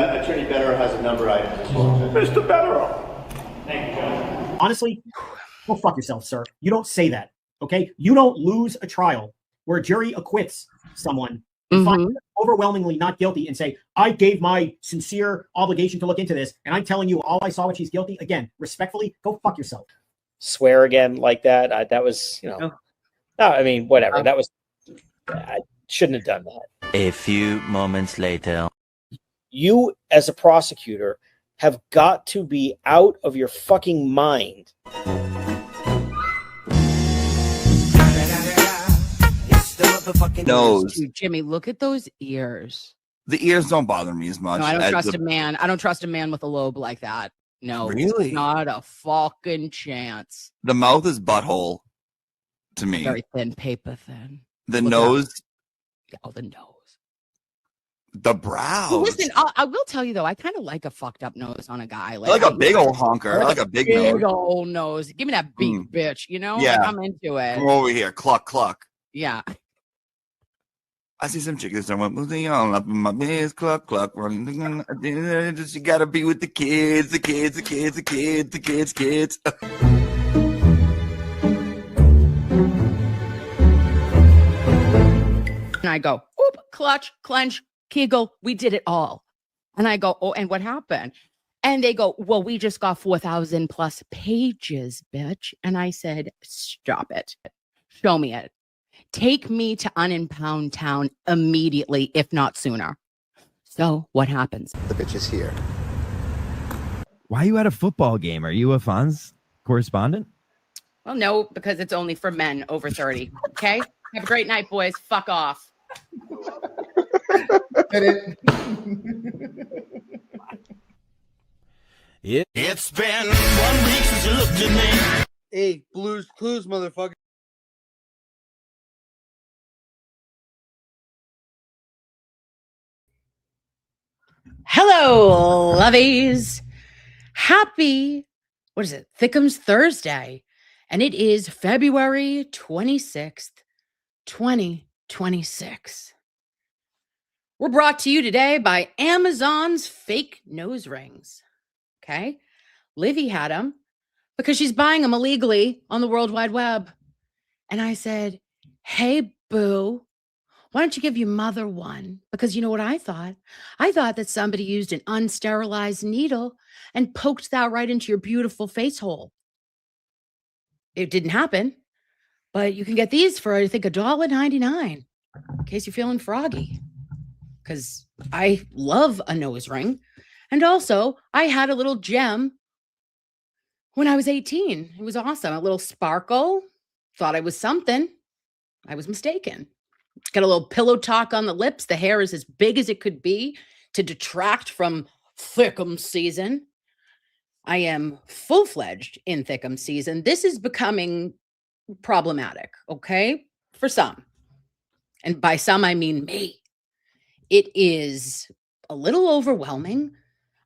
Attorney Better has a number item as well. Mr. Better. Thank you, Judge. Honestly, go fuck yourself, sir. You don't say that, okay? You don't lose a trial where a jury acquits someone and finds them overwhelmingly not guilty and say, I gave my sincere obligation to look into this, and I'm telling you all I saw when she's guilty. Again, respectfully, go fuck yourself. Swear again like that. That was, no, I mean, whatever. That was, I shouldn't have done that. A few moments later. You, as a prosecutor, have got to be out of your fucking mind. Nose. Dude, Jimmy, look at those ears. The ears don't bother me as much. No, I don't trust a man. I don't trust a man with a lobe like that. No, really, not a fucking chance. The mouth is butthole to me. Very thin, paper thin. The nose. Oh, the nose. The brows. Well, listen, I will tell you though, I kind of like a fucked up nose on a guy. Like a big old honker. Like a big nose. old nose. Give me that big bitch. You know? Yeah. Like, I'm into it. Come over here. Cluck, cluck. Yeah. I see some chickens that went moving on up in my biz. Cluck, cluck. You gotta be with the kids, the kids, the kids, the kids, the kids, kids. And I go, oop, clutch, clench, Kegel, we did it all. And I go, oh, and what happened? And they go, well, we just got 4,000 plus pages, bitch. And I said, stop it. Show me it. Take me to Unimpound Town immediately, if not sooner. So what happens? The bitch is here. Why are you at a football game? Are you a Fonz correspondent? Well, no, because it's only for men over 30. Okay? Have a great night, boys. Fuck off. It's been 1 week since you looked at me. Hey, Blues Clues, motherfucker. Hello, lovies. Happy, what is it? Thickhams Thursday. And it is February 26th, 2026. We're brought to you today by Amazon's fake nose rings. Okay. Livy had them because she's buying them illegally on the World Wide Web. And I said, hey, boo, why don't you give your mother one? Because you know what I thought? I thought that somebody used an unsterilized needle and poked that right into your beautiful face hole. It didn't happen, but you can get these for, I think, $1.99 in case you're feeling froggy. Because I love a nose ring. And also, I had a little gem when I was 18. It was awesome. A little sparkle. Thought I was something. I was mistaken. Got a little pillow talk on the lips. The hair is as big as it could be to detract from Thickhams season. I am full-fledged in Thickhams season. This is becoming problematic, okay? For some. And by some, I mean me. It is a little overwhelming.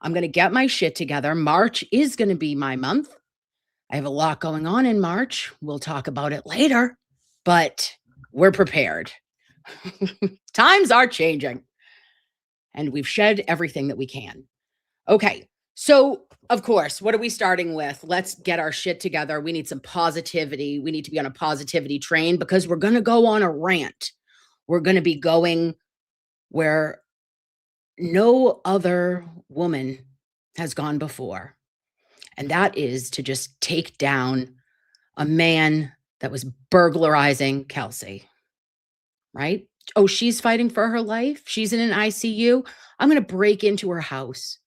I'm going to get my shit together. March is going to be my month. I have a lot going on in March. We'll talk about it later, but we're prepared. Times are changing, and we've shed everything that we can. Okay, so of course, what are we starting with? Let's get our shit together. We need some positivity. We need to be on a positivity train because we're going to go on a rant. We're going to be going where no other woman has gone before. And that is to just take down a man that was burglarizing Kelsey, right? Oh, she's fighting for her life. She's in an ICU. I'm going to break into her house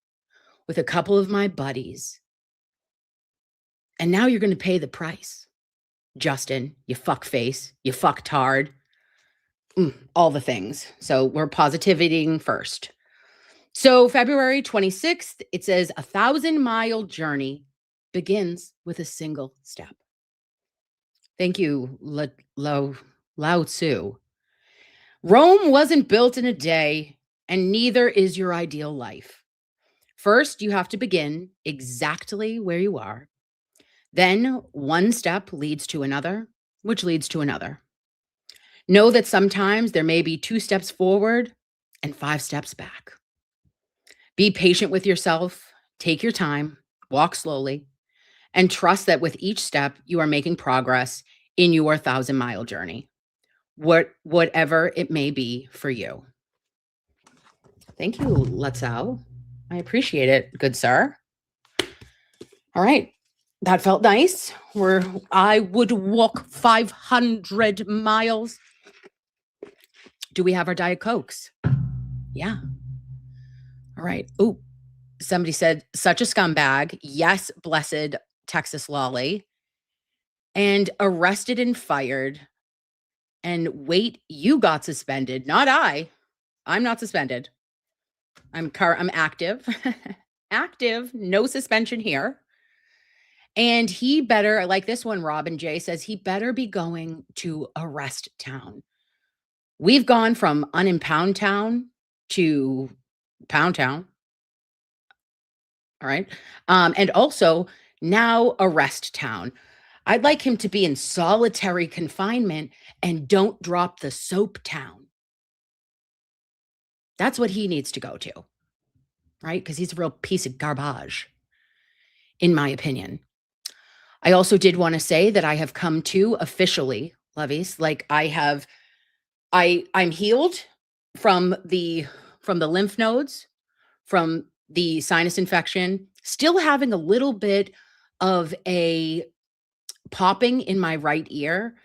with a couple of my buddies. And now you're going to pay the price. Justin, you fuckface, you fucktard, all the things. So we're positivitying first. So February 26th, it says 1,000-mile journey begins with a single step. Thank you, Lao Tzu. Rome wasn't built in a day, and neither is your ideal life. First, you have to begin exactly where you are. Then one step leads to another, which leads to another. Know that sometimes there may be 2 steps forward and 5 steps back. Be patient with yourself. Take your time. Walk slowly. And trust that with each step, you are making progress in your 1,000-mile journey, whatever it may be for you. Thank you, Letzow. I appreciate it, good sir. All right. That felt nice. I would walk 500 miles. Do we have our Diet Cokes? Yeah. All right. Oh, somebody said, such a scumbag. Yes, blessed Texas Lolly. And arrested and fired. And wait, you got suspended. Not I. I'm not suspended. I'm active. Active. No suspension here. And he better, like this one, Robin J says, he better be going to Arrest Town. We've gone from Unimpound Town to Pound Town. All right. And also now Arrest Town. I'd like him to be in solitary confinement and don't drop the soap town. That's what he needs to go to. Right? Because he's a real piece of garbage, in my opinion. I also did want to say that I have come to officially, Lovies, like I'm healed from the lymph nodes, from the sinus infection, still having a little bit of a popping in my right ear,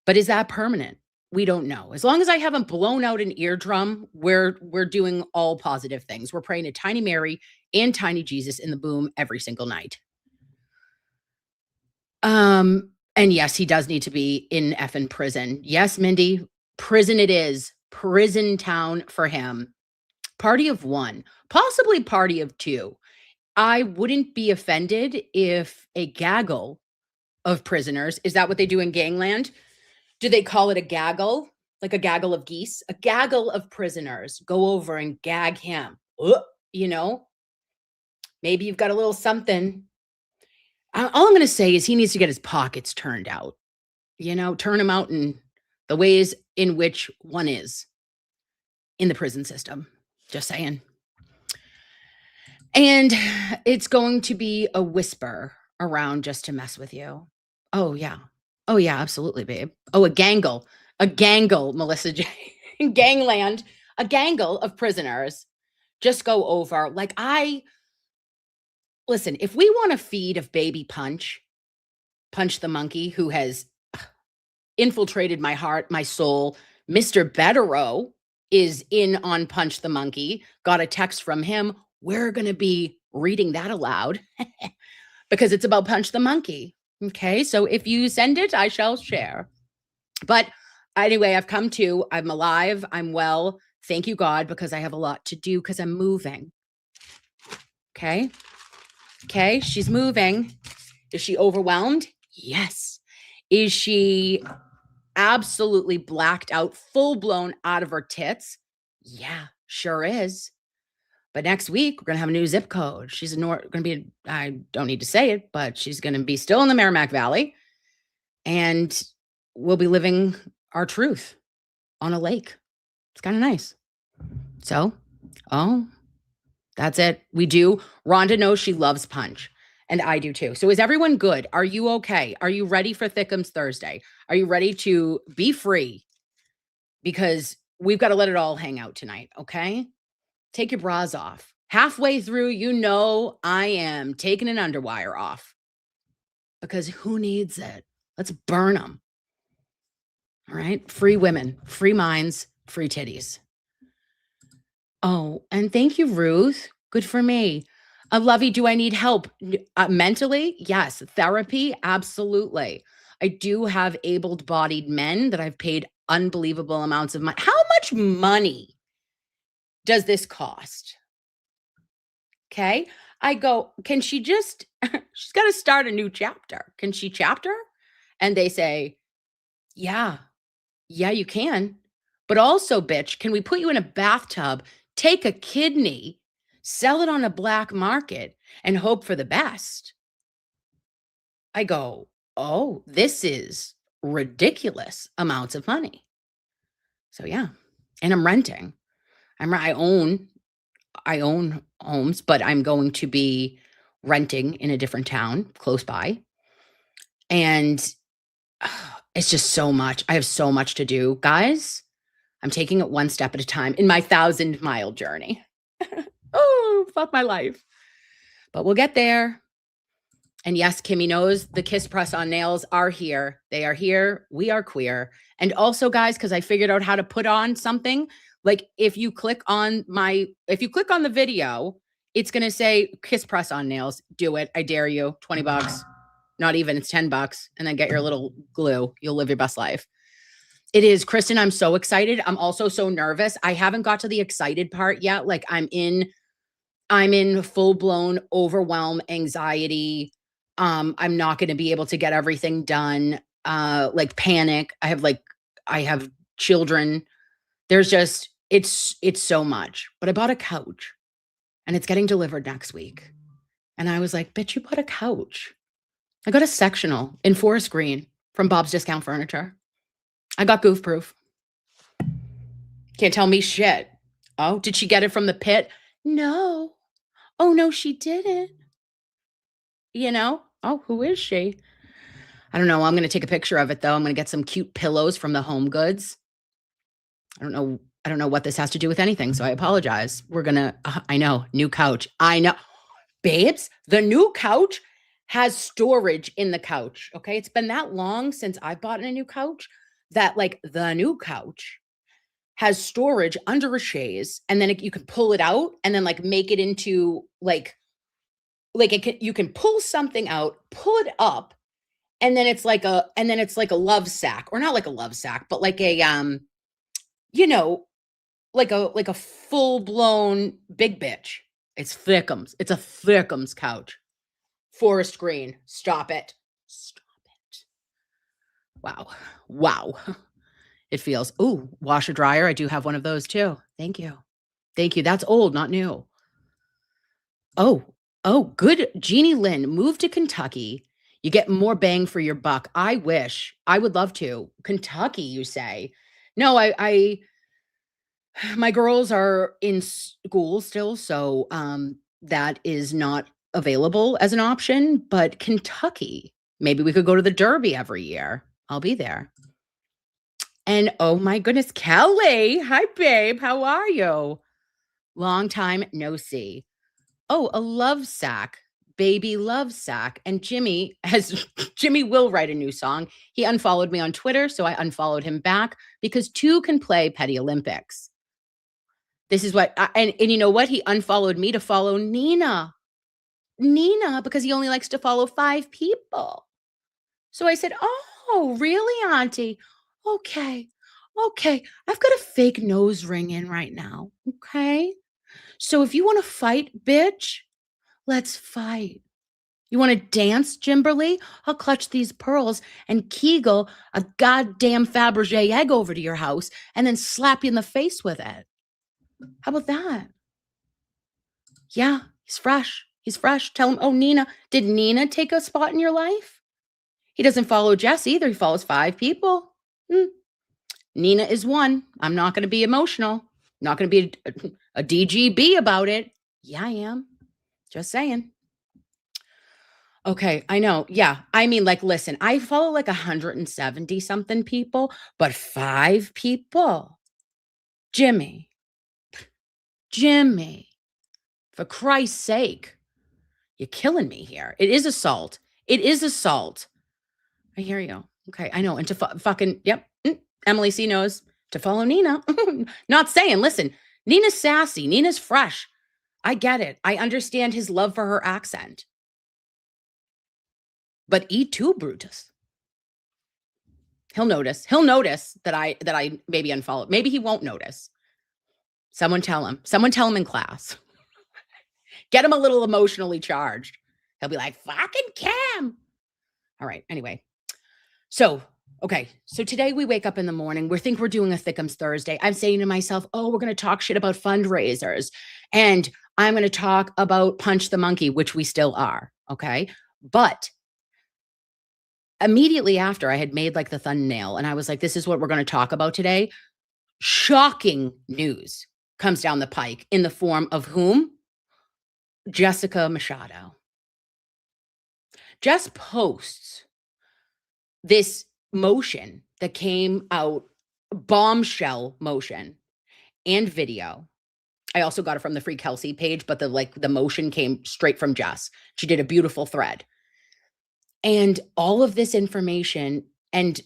but is that permanent? We don't know. As long as I haven't blown out an eardrum, we're doing all positive things. We're praying to Tiny Mary and Tiny Jesus in the boom every single night. And yes, he does need to be in effing prison. Yes, Mindy, prison it is. Prison town for him. Party of one, possibly party of two. I wouldn't be offended if a gaggle of prisoners, is that what they do in gangland? Do they call it a gaggle? Like a gaggle of geese? A gaggle of prisoners go over and gag him. You know, maybe you've got a little something. All I'm going to say is he needs to get his pockets turned out. You know, turn him out in the ways in which one is in the prison system. Just saying. And it's going to be a whisper around just to mess with you. Oh, yeah. Oh, yeah, absolutely, babe. Oh, a gangle, Melissa J. Gangland, a gangle of prisoners just go over. Like listen, if we want to feed of baby Punch the monkey who has infiltrated my heart, my soul, Mr. Betterow is in on Punch the monkey, got a text from him. We're going to be reading that aloud because it's about Punch the monkey. Okay, so if you send it, I shall share. But anyway, I'm alive, I'm well. Thank you, God, because I have a lot to do because I'm moving. Okay, she's moving. Is she overwhelmed? Yes. Is she absolutely blacked out, full blown out of her tits? Yeah, sure is. But next week, we're going to have a new zip code. She's going to be, I don't need to say it, but she's going to be still in the Merrimack Valley. And we'll be living our truth on a lake. It's kind of nice. So, that's it. We do. Rhonda knows she loves Punch. And I do too. So is everyone good? Are you okay? Are you ready for Thickhams Thursday? Are you ready to be free? Because we've got to let it all hang out tonight, okay? Take your bras off. Halfway through, you know I am taking an underwire off. Because who needs it? Let's burn them. All right? Free women, free minds, free titties. Oh, and thank you, Ruth. Good for me. Lovey, do I need help? Mentally? Yes. Therapy? Absolutely. I do have able-bodied men that I've paid unbelievable amounts of money. How much money does this cost? Okay. I go, can she just, she's got to start a new chapter. Can she chapter? And they say, yeah, you can. But also, bitch, can we put you in a bathtub, take a kidney, sell it on a black market, and hope for the best? I go, oh, this is ridiculous amounts of money. So yeah. And I'm renting. I own I own homes, but I'm going to be renting in a different town close by. And it's just so much. I have so much to do. Guys, I'm taking it one step at a time in my 1,000-mile journey. Oh, fuck my life. But we'll get there. And yes, Kimmy knows the kiss press on nails are here. They are here. We are queer. And also, guys, because I figured out how to put on something, like if you click on the video, it's going to say kiss press on nails. Do it. I dare you. $20. Not even. It's $10. And then get your little glue. You'll live your best life. It is. Kristen, I'm so excited. I'm also so nervous. I haven't got to the excited part yet. Like I'm in full-blown overwhelm, anxiety. I'm not going to be able to get everything done. Like panic. I have children. There's just, it's so much. But I bought a couch and it's getting delivered next week. And I was like, bitch, you bought a couch. I got a sectional in forest green from Bob's Discount Furniture. I got goof proof. Can't tell me shit. Oh, did she get it from the pit? No. Oh, no, she didn't. You know? Oh, who is she? I don't know. I'm going to take a picture of it, though. I'm going to get some cute pillows from the Home Goods. I don't know what this has to do with anything, so I apologize. We're going to, I know, new couch. I know. Babes, the new couch has storage in the couch, okay? It's been that long since I bought a new couch that, like, the new couch has storage under a chaise, and then you can pull it out and then, like, make it into, you can pull something out, pull it up, and then it's like a love sack, or not like a love sack, but like a like a full-blown big bitch. It's Thickhams. It's a Thickhams couch. Forest green. Stop it. Stop it. Wow. Wow. It feels, ooh, washer dryer. I do have one of those too. Thank you. Thank you. That's old, not new. Oh, good. Jeannie Lynn, move to Kentucky. You get more bang for your buck. I wish. I would love to. Kentucky, you say? No, my girls are in school still, so that is not available as an option. But Kentucky, maybe we could go to the Derby every year. I'll be there. And oh my goodness, Kelly. Hi, babe. How are you? Long time no see. Oh, a love sack. Baby love sack. And Jimmy will write a new song. He unfollowed me on Twitter, so I unfollowed him back because two can play Petty Olympics. This is what, and you know what? He unfollowed me to follow Nina, because he only likes to follow 5 people. So I said, oh, really, Auntie? Okay. I've got a fake nose ring in right now. Okay. So if you want to fight, bitch, let's fight. You want to dance, Jimberly? I'll clutch these pearls and Kegel a goddamn Fabergé egg over to your house and then slap you in the face with it. How about that? Yeah, he's fresh. Tell him, oh, Nina, did Nina take a spot in your life? He doesn't follow Jess either. He follows 5 people. Nina is one. I'm not going to be emotional. Not going to be a DGB about it. Yeah, I am. Just saying. Okay, I know. Yeah. I mean, like, listen, I follow like 170 something people, but 5 people. Jimmy, for Christ's sake, you're killing me here. It is assault. I hear you. Okay, I know. And to fucking, yep. Emily C knows to follow Nina. Not saying, listen, Nina's sassy. Nina's fresh. I get it. I understand his love for her accent. But E2 Brutus. He'll notice that I maybe unfollowed. Maybe he won't notice. Someone tell him in class. Get him a little emotionally charged. He'll be like, fucking Cam. All right. Anyway. So today we wake up in the morning. We think we're doing a Thickims Thursday. I'm saying to myself, oh, we're going to talk shit about fundraisers. And I'm going to talk about Punch the Monkey, which we still are. Okay. But immediately after I had made like the thumbnail and I was like, this is what we're going to talk about today. Shocking news comes down the pike in the form of whom? Jessica Machado. Jess posts this motion that came out, bombshell motion and video. I also got it from the Free Kelsey page, but the motion came straight from Jess. She did a beautiful thread. And all of this information and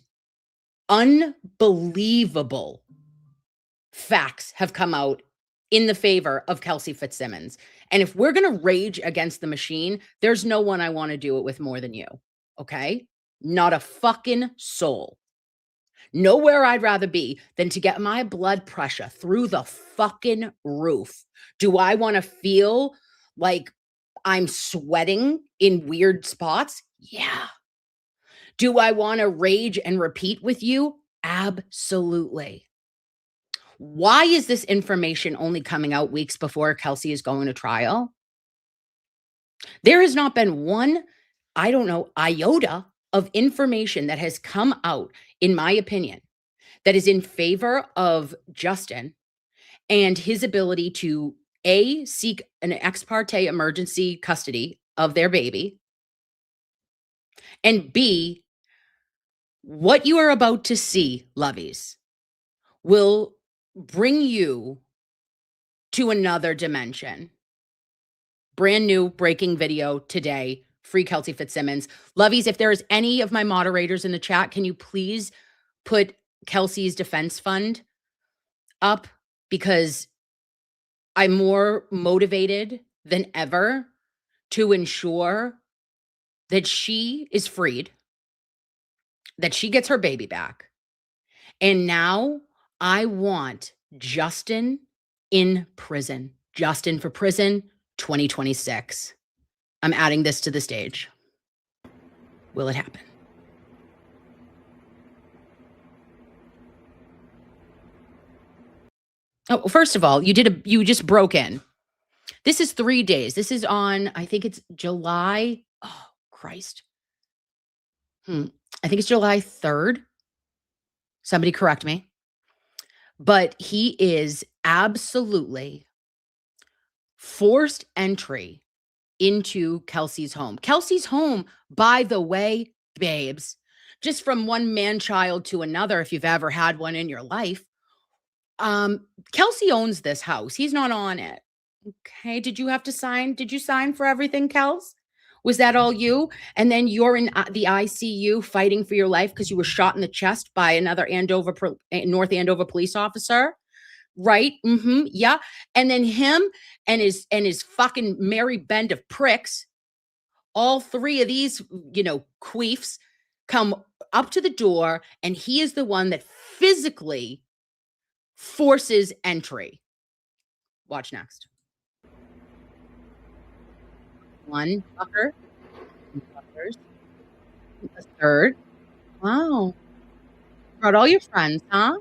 unbelievable facts have come out in the favor of Kelsey Fitzsimmons. And if we're going to rage against the machine, there's no one I want to do it with more than you. Okay? Not a fucking soul. Nowhere I'd rather be than to get my blood pressure through the fucking roof. Do I want to feel like I'm sweating in weird spots? Yeah. Do I want to rage and repeat with you? Absolutely. Why is this information only coming out weeks before Kelsey is going to trial? There has not been one, iota of information that has come out, in my opinion, that is in favor of Justin and his ability to A, seek an ex parte emergency custody of their baby, and B, what you are about to see, lovies, will bring you to another dimension. Brand new breaking video today. Free Kelsey Fitzsimmons. Lovies, if there is any of my moderators in the chat, can you please put Kelsey's defense fund up? Because I'm more motivated than ever to ensure that she is freed, that she gets her baby back. And now I want Justin in prison. Justin for prison 2026. I'm adding this to the stage. Will it happen? Oh, first of all, you just broke in. This is 3 days. This is on, I think it's July. Oh, Christ. I think it's July 3rd. Somebody correct me. But he is absolutely forced entry into Kelsey's home. Kelsey's home, by the way, babes, just from one man-child to another, if you've ever had one in your life, Kelsey owns this house. He's not on it. Okay. Did you sign for everything, Kels? Was that all you? And then you're in the ICU fighting for your life because you were shot in the chest by another North Andover police officer. Right? Yeah. And then him and his fucking merry band of pricks, all three of these, queefs come up to the door, and he is the one that physically forces entry. Watch next. One fucker, two fuckers, a third. Wow. Brought all your friends, huh?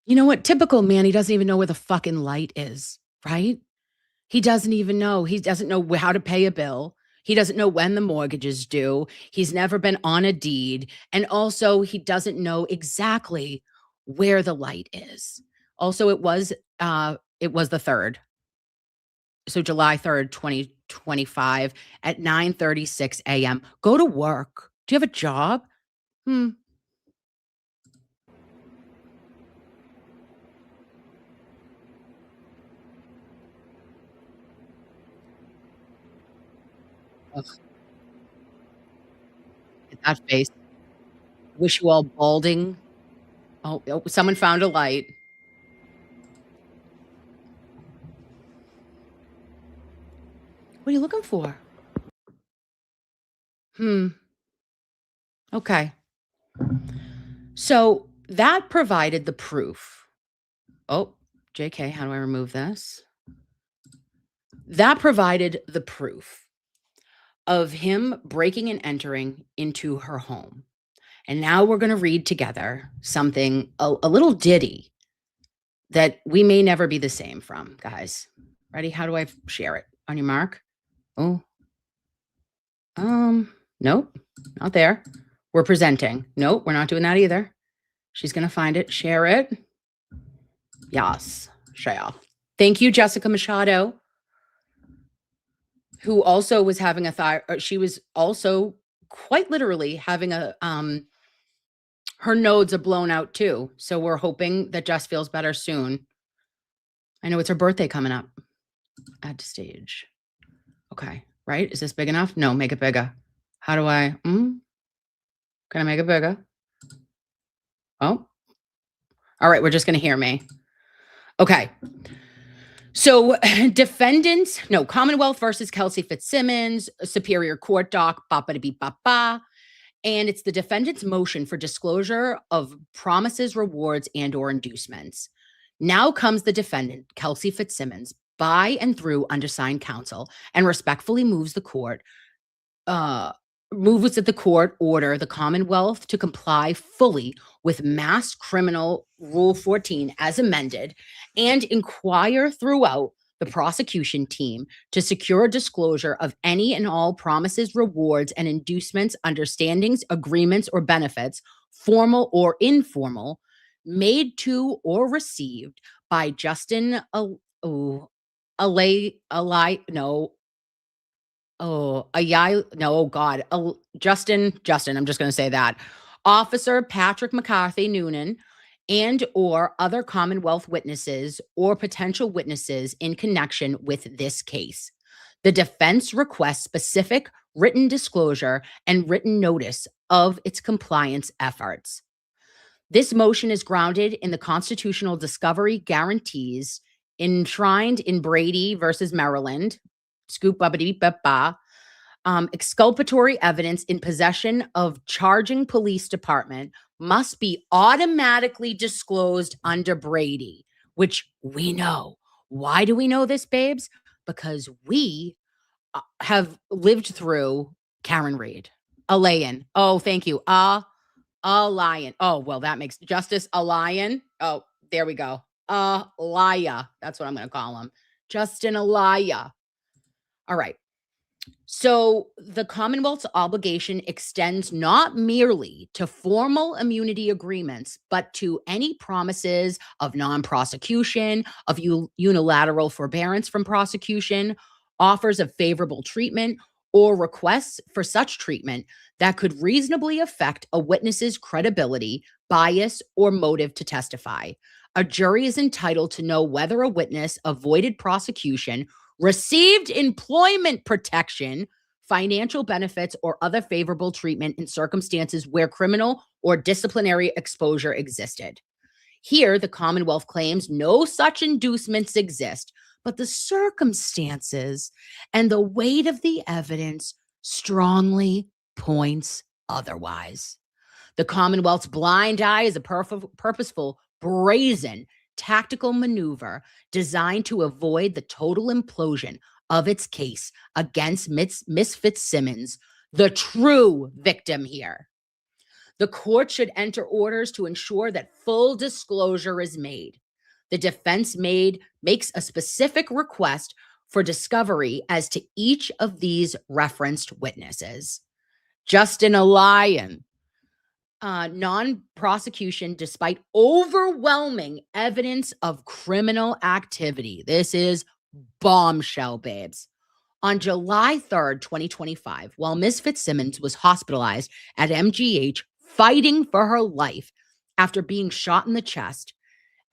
You know what? Typical man, he doesn't even know where the fucking light is, right? He doesn't even know. He doesn't know how to pay a bill. He doesn't know when the mortgage is due. He's never been on a deed. And also, he doesn't know exactly where the light is. Also, it was the 3rd. So July 3rd, 2025 at 9:36 a.m. Go to work. Do you have a job? Ugh. At that face. Wish you all balding. Oh, someone found a light. What are you looking for? Okay. So that provided the proof. Oh, JK, how do I remove this? That provided the proof of him breaking and entering into her home. And now we're going to read together something, a little ditty that we may never be the same from, guys. Ready? How do I share it? On your mark? Oh. Nope, not there. We're presenting. Nope, we're not doing that either. She's going to find it. Share it. Yes, share. Thank you, Jessica Machado, who also was having she was also quite literally having her nodes are blown out too. So we're hoping that Jess feels better soon. I know it's her birthday coming up. Add to stage. Okay, right? Is this big enough? No, make it bigger. How do I, can I make it bigger? Oh, all right. We're just going to hear me. Okay. So Commonwealth versus Kelsey Fitzsimmons, Superior Court doc, ba-ba-da-beep-ba-ba. And it's the defendant's motion for disclosure of promises, rewards, and or inducements. Now comes the defendant, Kelsey Fitzsimmons, by and through undersigned counsel, and respectfully moves that the court order the Commonwealth to comply fully with Mass Criminal Rule 14 as amended, and inquire throughout the prosecution team to secure disclosure of any and all promises, rewards, and inducements, understandings, agreements, or benefits, formal or informal, made to or received by Justin Justin, I'm just going to say that. Officer Patrick McCarthy Noonan and or other Commonwealth witnesses or potential witnesses in connection with this case. The defense requests specific written disclosure and written notice of its compliance efforts. This motion is grounded in the constitutional discovery guarantees enshrined in Brady versus Maryland, exculpatory evidence in possession of charging police department must be automatically disclosed under Brady, which we know. Why do we know this, babes? Because we have lived through Karen Reed. Alayan. Oh, thank you. A lion. Oh, well, that makes Justice a lion. Oh, there we go. Alaya. That's what I'm going to call him. Justin Alaya. All right. So the Commonwealth's obligation extends not merely to formal immunity agreements, but to any promises of non-prosecution, of unilateral forbearance from prosecution, offers of favorable treatment, or requests for such treatment that could reasonably affect a witness's credibility, bias, or motive to testify. A jury is entitled to know whether a witness avoided prosecution, received employment protection, financial benefits, or other favorable treatment in circumstances where criminal or disciplinary exposure existed. Here, the Commonwealth claims no such inducements exist, but the circumstances and the weight of the evidence strongly points otherwise. The Commonwealth's blind eye is a purposeful, brazen, tactical maneuver designed to avoid the total implosion of its case against Miss Fitzsimmons, the true victim here. The court should enter orders to ensure that full disclosure is made. The defense makes a specific request for discovery as to each of these referenced witnesses. Justin Alayan. Non-prosecution despite overwhelming evidence of criminal activity. This is bombshell, babes. On July 3rd, 2025, while Ms. Fitzsimmons was hospitalized at MGH fighting for her life after being shot in the chest,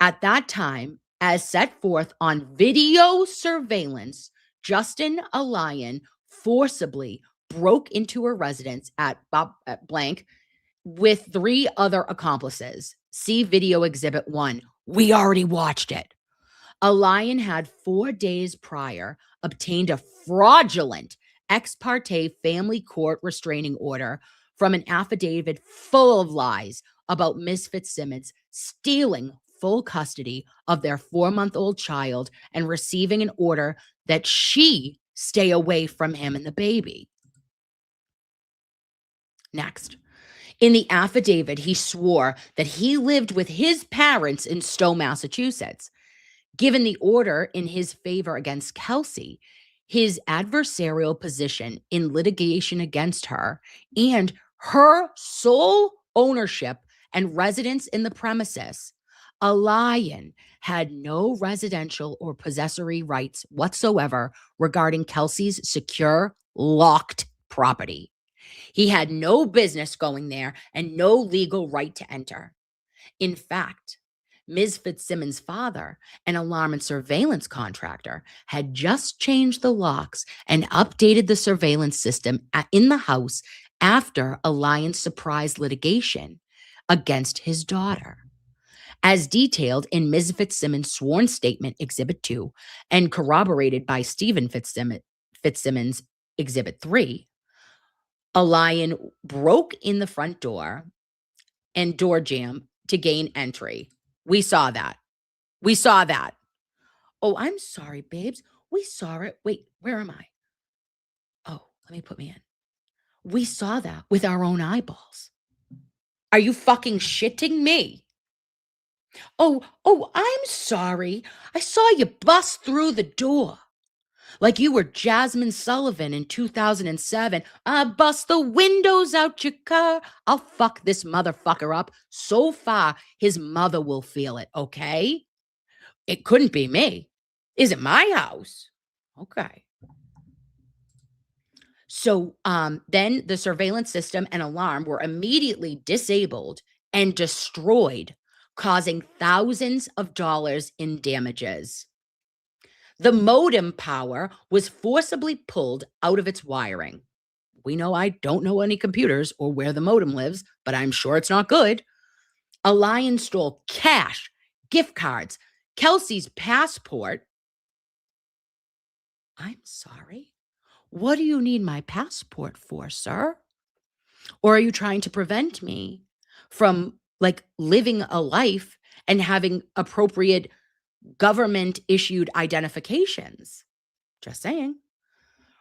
at that time, as set forth on video surveillance, Justin Alayan forcibly broke into her residence at blank with 3 other accomplices. See video exhibit 1. We already watched it. Alayan had 4 days prior obtained a fraudulent ex parte family court restraining order from an affidavit full of lies about Ms. Fitzsimmons stealing full custody of their 4-month-old child and receiving an order that she stay away from him and the baby. Next. In the affidavit, he swore that he lived with his parents in Stowe, Massachusetts. Given the order in his favor against Kelsey, his adversarial position in litigation against her, and her sole ownership and residence in the premises, a lion had no residential or possessory rights whatsoever regarding Kelsey's secure, locked property. He had no business going there and no legal right to enter. In fact, Ms. Fitzsimmons' father, an alarm and surveillance contractor, had just changed the locks and updated the surveillance system in the house after a lion surprise litigation against his daughter. As detailed in Ms. Fitzsimmons' sworn statement, Exhibit 2, and corroborated by Stephen Fitzsimmons, Exhibit 3, a lion broke in the front door and door jamb to gain entry. We saw that. We saw that. Oh, I'm sorry, babes. We saw it. Wait, where am I? Oh, let me put me in. We saw that with our own eyeballs. Are you fucking shitting me? Oh, I'm sorry. I saw you bust through the door. Like you were Jasmine Sullivan in 2007. I bust the windows out your car. I'll fuck this motherfucker up so far his mother will feel it, okay? It couldn't be me. Is it my house? Okay. So then the surveillance system and alarm were immediately disabled and destroyed, causing thousands of dollars in damages. The modem power was forcibly pulled out of its wiring. We know I don't know any computers or where the modem lives, but I'm sure it's not good. A lion stole cash, gift cards, Kelsey's passport. I'm sorry. What do you need my passport for, sir? Or are you trying to prevent me from living a life and having appropriate government issued identifications? Just saying.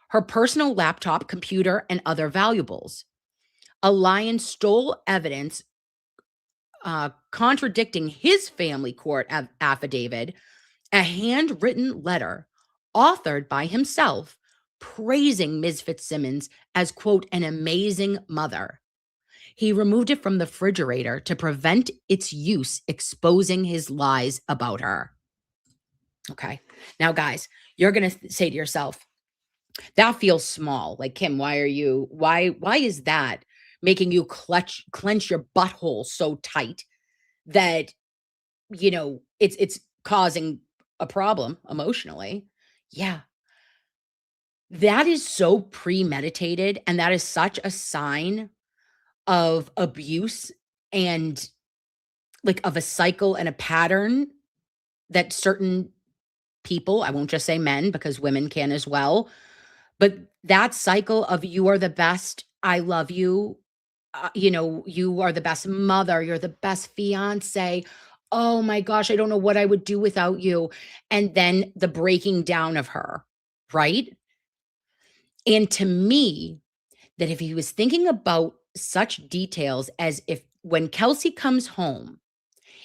Her personal laptop, computer, and other valuables. A lion stole evidence contradicting his family court affidavit, a handwritten letter authored by himself praising Ms. Fitzsimmons as, quote, an amazing mother. He removed it from the refrigerator to prevent its use exposing his lies about her. Okay. Now, guys, you're going to say to yourself, that feels small. Like, Kim, why is that making you clench your butthole so tight that, it's causing a problem emotionally? Yeah. That is so premeditated. And that is such a sign of abuse and of a cycle and a pattern that certain people, I won't just say men because women can as well, but that cycle of you are the best, I love you, you are the best mother, you're the best fiance, oh my gosh, I don't know what I would do without you, and then the breaking down of her, right? And to me, that if he was thinking about such details as if when Kelsey comes home,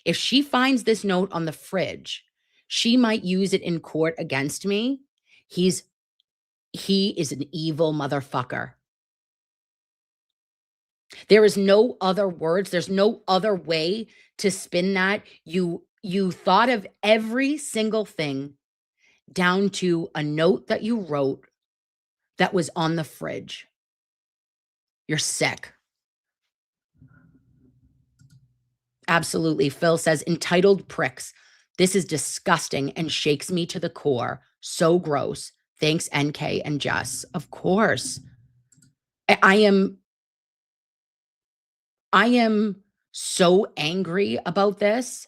if she finds this note on the fridge, she might use it in court against me. He is an evil motherfucker. There is no other words. There's no other way to spin that. You thought of every single thing down to a note that you wrote that was on the fridge. You're sick. Absolutely. Phil says, entitled pricks. This is disgusting and shakes me to the core. So gross. Thanks, NK and Jess. Of course. I am so angry about this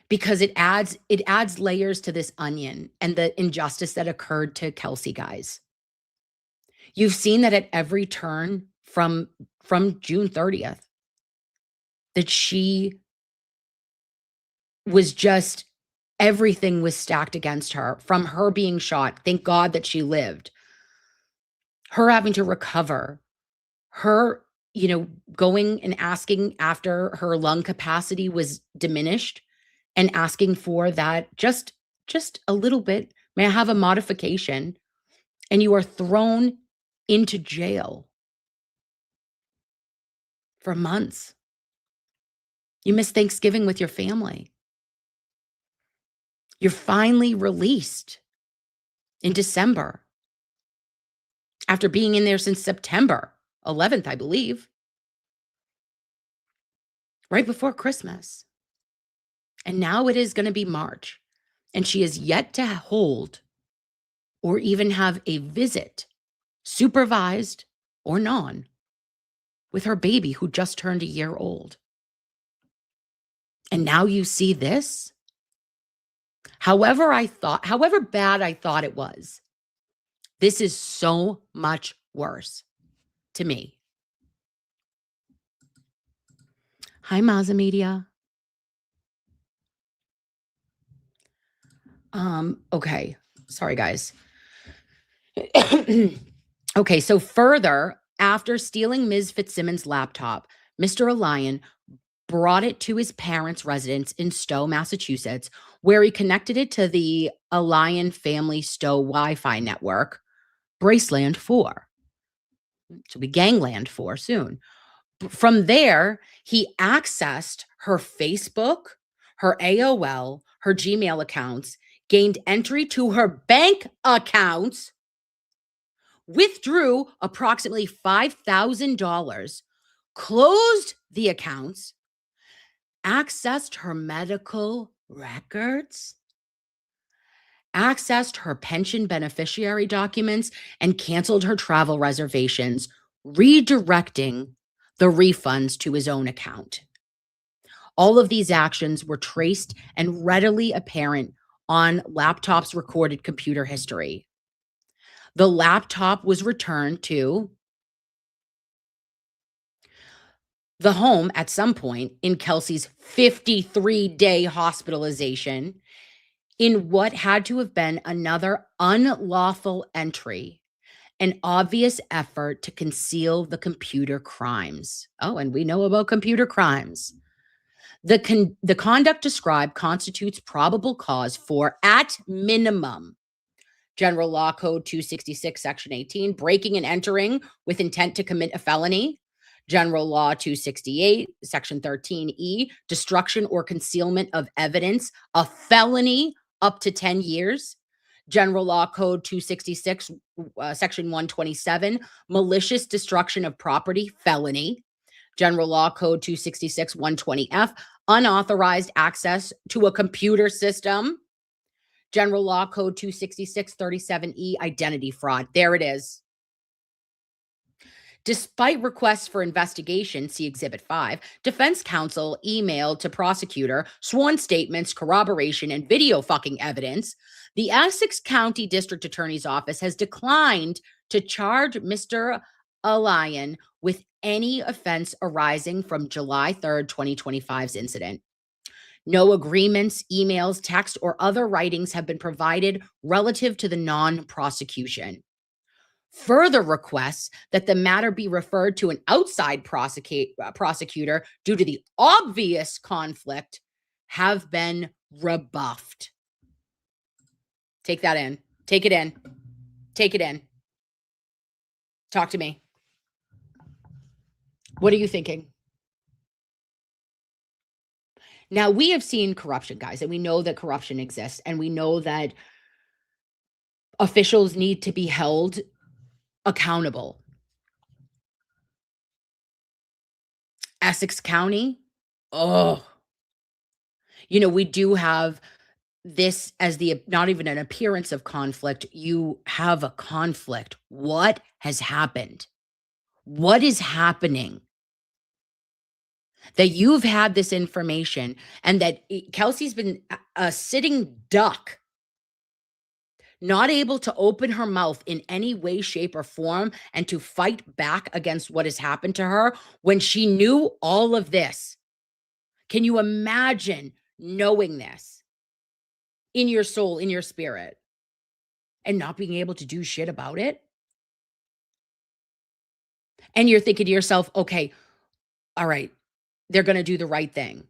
because it adds layers to this onion and the injustice that occurred to Kelsey, guys. You've seen that at every turn from June 30th, that she was just, everything was stacked against her, from her being shot. Thank God that she lived. Her having to recover her, going and asking after her lung capacity was diminished and asking for that just a little bit. May I have a modification? And you are thrown into jail for months. You miss Thanksgiving with your family. You're finally released in December after being in there since September 11th, I believe, right before Christmas. And now it is going to be March, and she is yet to hold or even have a visit, supervised or non, with her baby who just turned a year old. And now you see this. However bad I thought it was, this is so much worse to me. Hi, Maza Media. Okay. Sorry, guys. Okay, so further, after stealing Ms. Fitzsimmons' laptop, Mr. Elian brought it to his parents' residence in Stowe, Massachusetts, where he connected it to the Elian family Stowe Wi-Fi network, Braceland 4. It'll be Gangland 4 soon. From there, he accessed her Facebook, her AOL, her Gmail accounts, gained entry to her bank accounts, withdrew approximately $5,000, closed the accounts, accessed her medical records, accessed her pension beneficiary documents, and canceled her travel reservations, redirecting the refunds to his own account. All of these actions were traced and readily apparent on laptop's recorded computer history. The laptop was returned to the home at some point in Kelsey's 53-day hospitalization in what had to have been another unlawful entry, an obvious effort to conceal the computer crimes. Oh, and we know about computer crimes. The conduct described constitutes probable cause for, at minimum, General Law Code 266, Section 18, breaking and entering with intent to commit a felony. General Law 268, Section 13E, destruction or concealment of evidence, a felony up to 10 years. General Law Code 266, Section 127, malicious destruction of property, felony. General Law Code 266, 120F, unauthorized access to a computer system. General Law Code 266, 37E, identity fraud. There it is. Despite requests for investigation, see Exhibit 5, defense counsel emailed to prosecutor sworn statements, corroboration, and video fucking evidence. The Essex County District Attorney's Office has declined to charge Mr. Elian with any offense arising from July 3rd, 2025's incident. No agreements, emails, text, or other writings have been provided relative to the non-prosecution. Further requests that the matter be referred to an outside prosecutor due to the obvious conflict have been rebuffed. Take that in. Take it in. Take it in. Talk to me. What are you thinking? Now, we have seen corruption, guys, and we know that corruption exists, and we know that officials need to be held accountable. Essex County, we do have this as the not even an appearance of conflict. You have a conflict. What has happened? What is happening? That you've had this information and that Kelsey's been a sitting duck, not able to open her mouth in any way, shape, or form and to fight back against what has happened to her when she knew all of this. Can you imagine knowing this in your soul, in your spirit, and not being able to do shit about it? And you're thinking to yourself, okay, all right, they're going to do the right thing.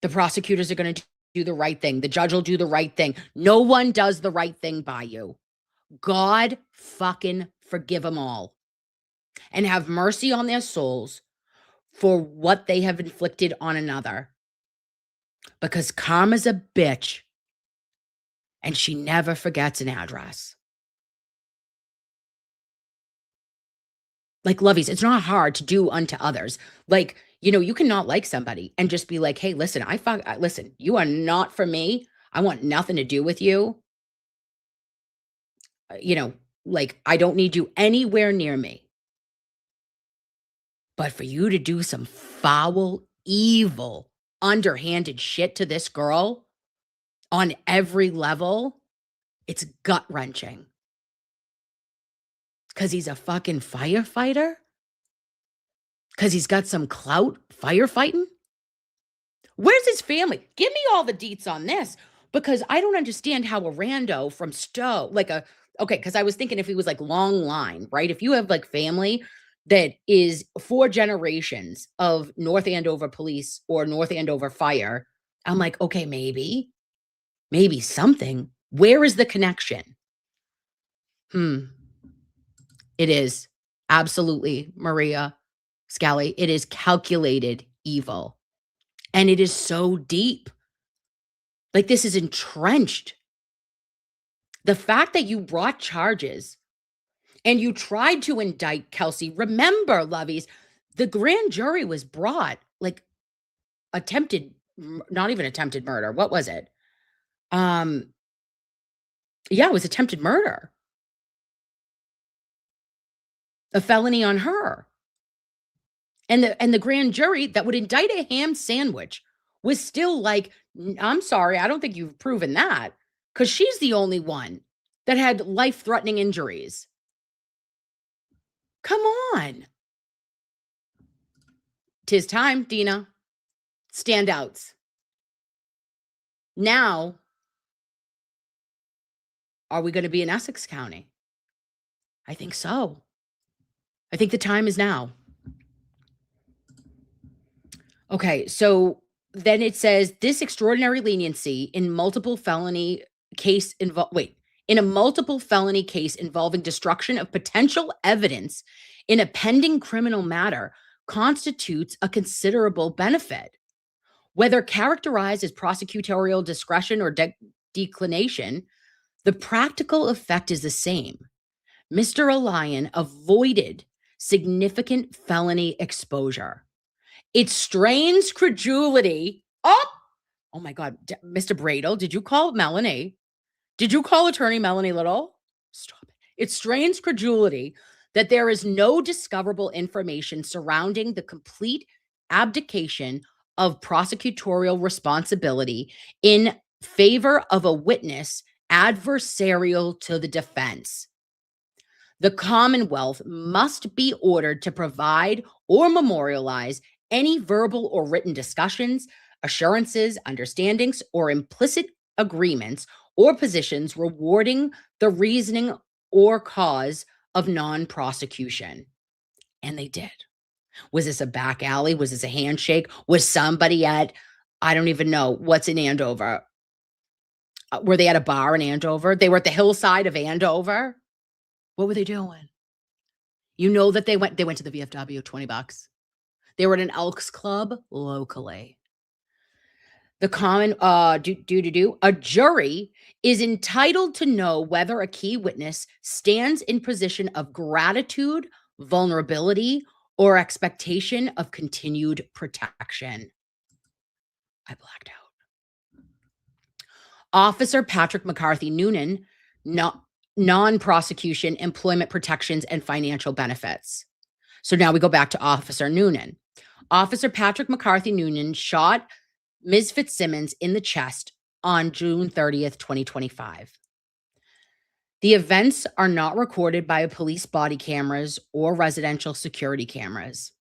The prosecutors are going to do the right thing. The judge will do the right thing. No one does the right thing by you. God fucking forgive them all and have mercy on their souls for what they have inflicted on another. Because karma's a bitch and she never forgets an address. Like, lovies, it's not hard to do unto others. Like, you know, you cannot like somebody and just be like, hey, listen, listen, you are not for me. I want nothing to do with you. You know, like, I don't need you anywhere near me. But for you to do some foul, evil, underhanded shit to this girl on every level, it's gut-wrenching. Because he's a fucking firefighter? Because he's got some clout firefighting? Where's his family? Give me all the deets on this. Because I don't understand how a rando from Stowe, okay, because I was thinking if he was like long line, right? If you have like family that is 4 generations of North Andover police or North Andover fire, I'm like, okay, maybe something. Where is the connection? It is absolutely, Maria Scally, it is calculated evil. And it is so deep. Like, this is entrenched. The fact that you brought charges and you tried to indict Kelsey, remember, lovies, the grand jury was brought, like, not even attempted murder. What was it? Yeah, it was attempted murder. A felony on her. And the grand jury that would indict a ham sandwich was still like, I'm sorry, I don't think you've proven that, because she's the only one that had life-threatening injuries. Come on. 'Tis time, Dina. Standouts. Now, are we going to be in Essex County? I think so. I think the time is now. Okay, so then it says this extraordinary leniency in multiple felony case in a multiple felony case involving destruction of potential evidence in a pending criminal matter constitutes a considerable benefit. Whether characterized as prosecutorial discretion or declination, the practical effect is the same. Mr. Elian avoided significant felony exposure. It strains credulity. Oh my God. Mr. Bradle, did you call Melanie? Did you call attorney Melanie Little? Stop it. It strains credulity that there is no discoverable information surrounding the complete abdication of prosecutorial responsibility in favor of a witness adversarial to the defense. The Commonwealth must be ordered to provide or memorialize any verbal or written discussions, assurances, understandings, or implicit agreements or positions rewarding the reasoning or cause of non-prosecution. And they did. Was this a back alley? Was this a handshake? Was somebody at, I don't even know, what's in Andover? Were they at a bar in Andover? They were at the hillside of Andover? What were they doing? You know that they went to the VFW, $20. They were at an Elks Club locally. The common, a jury is entitled to know whether a key witness stands in position of gratitude, vulnerability, or expectation of continued protection. I blacked out. Officer Patrick McCarthy Noonan, non-prosecution, employment protections, and financial benefits. So now we go back to Officer Noonan. Officer Patrick McCarthy Noonan shot Ms. Fitzsimmons in the chest on June 30th, 2025. The events are not recorded by police body cameras or residential security cameras.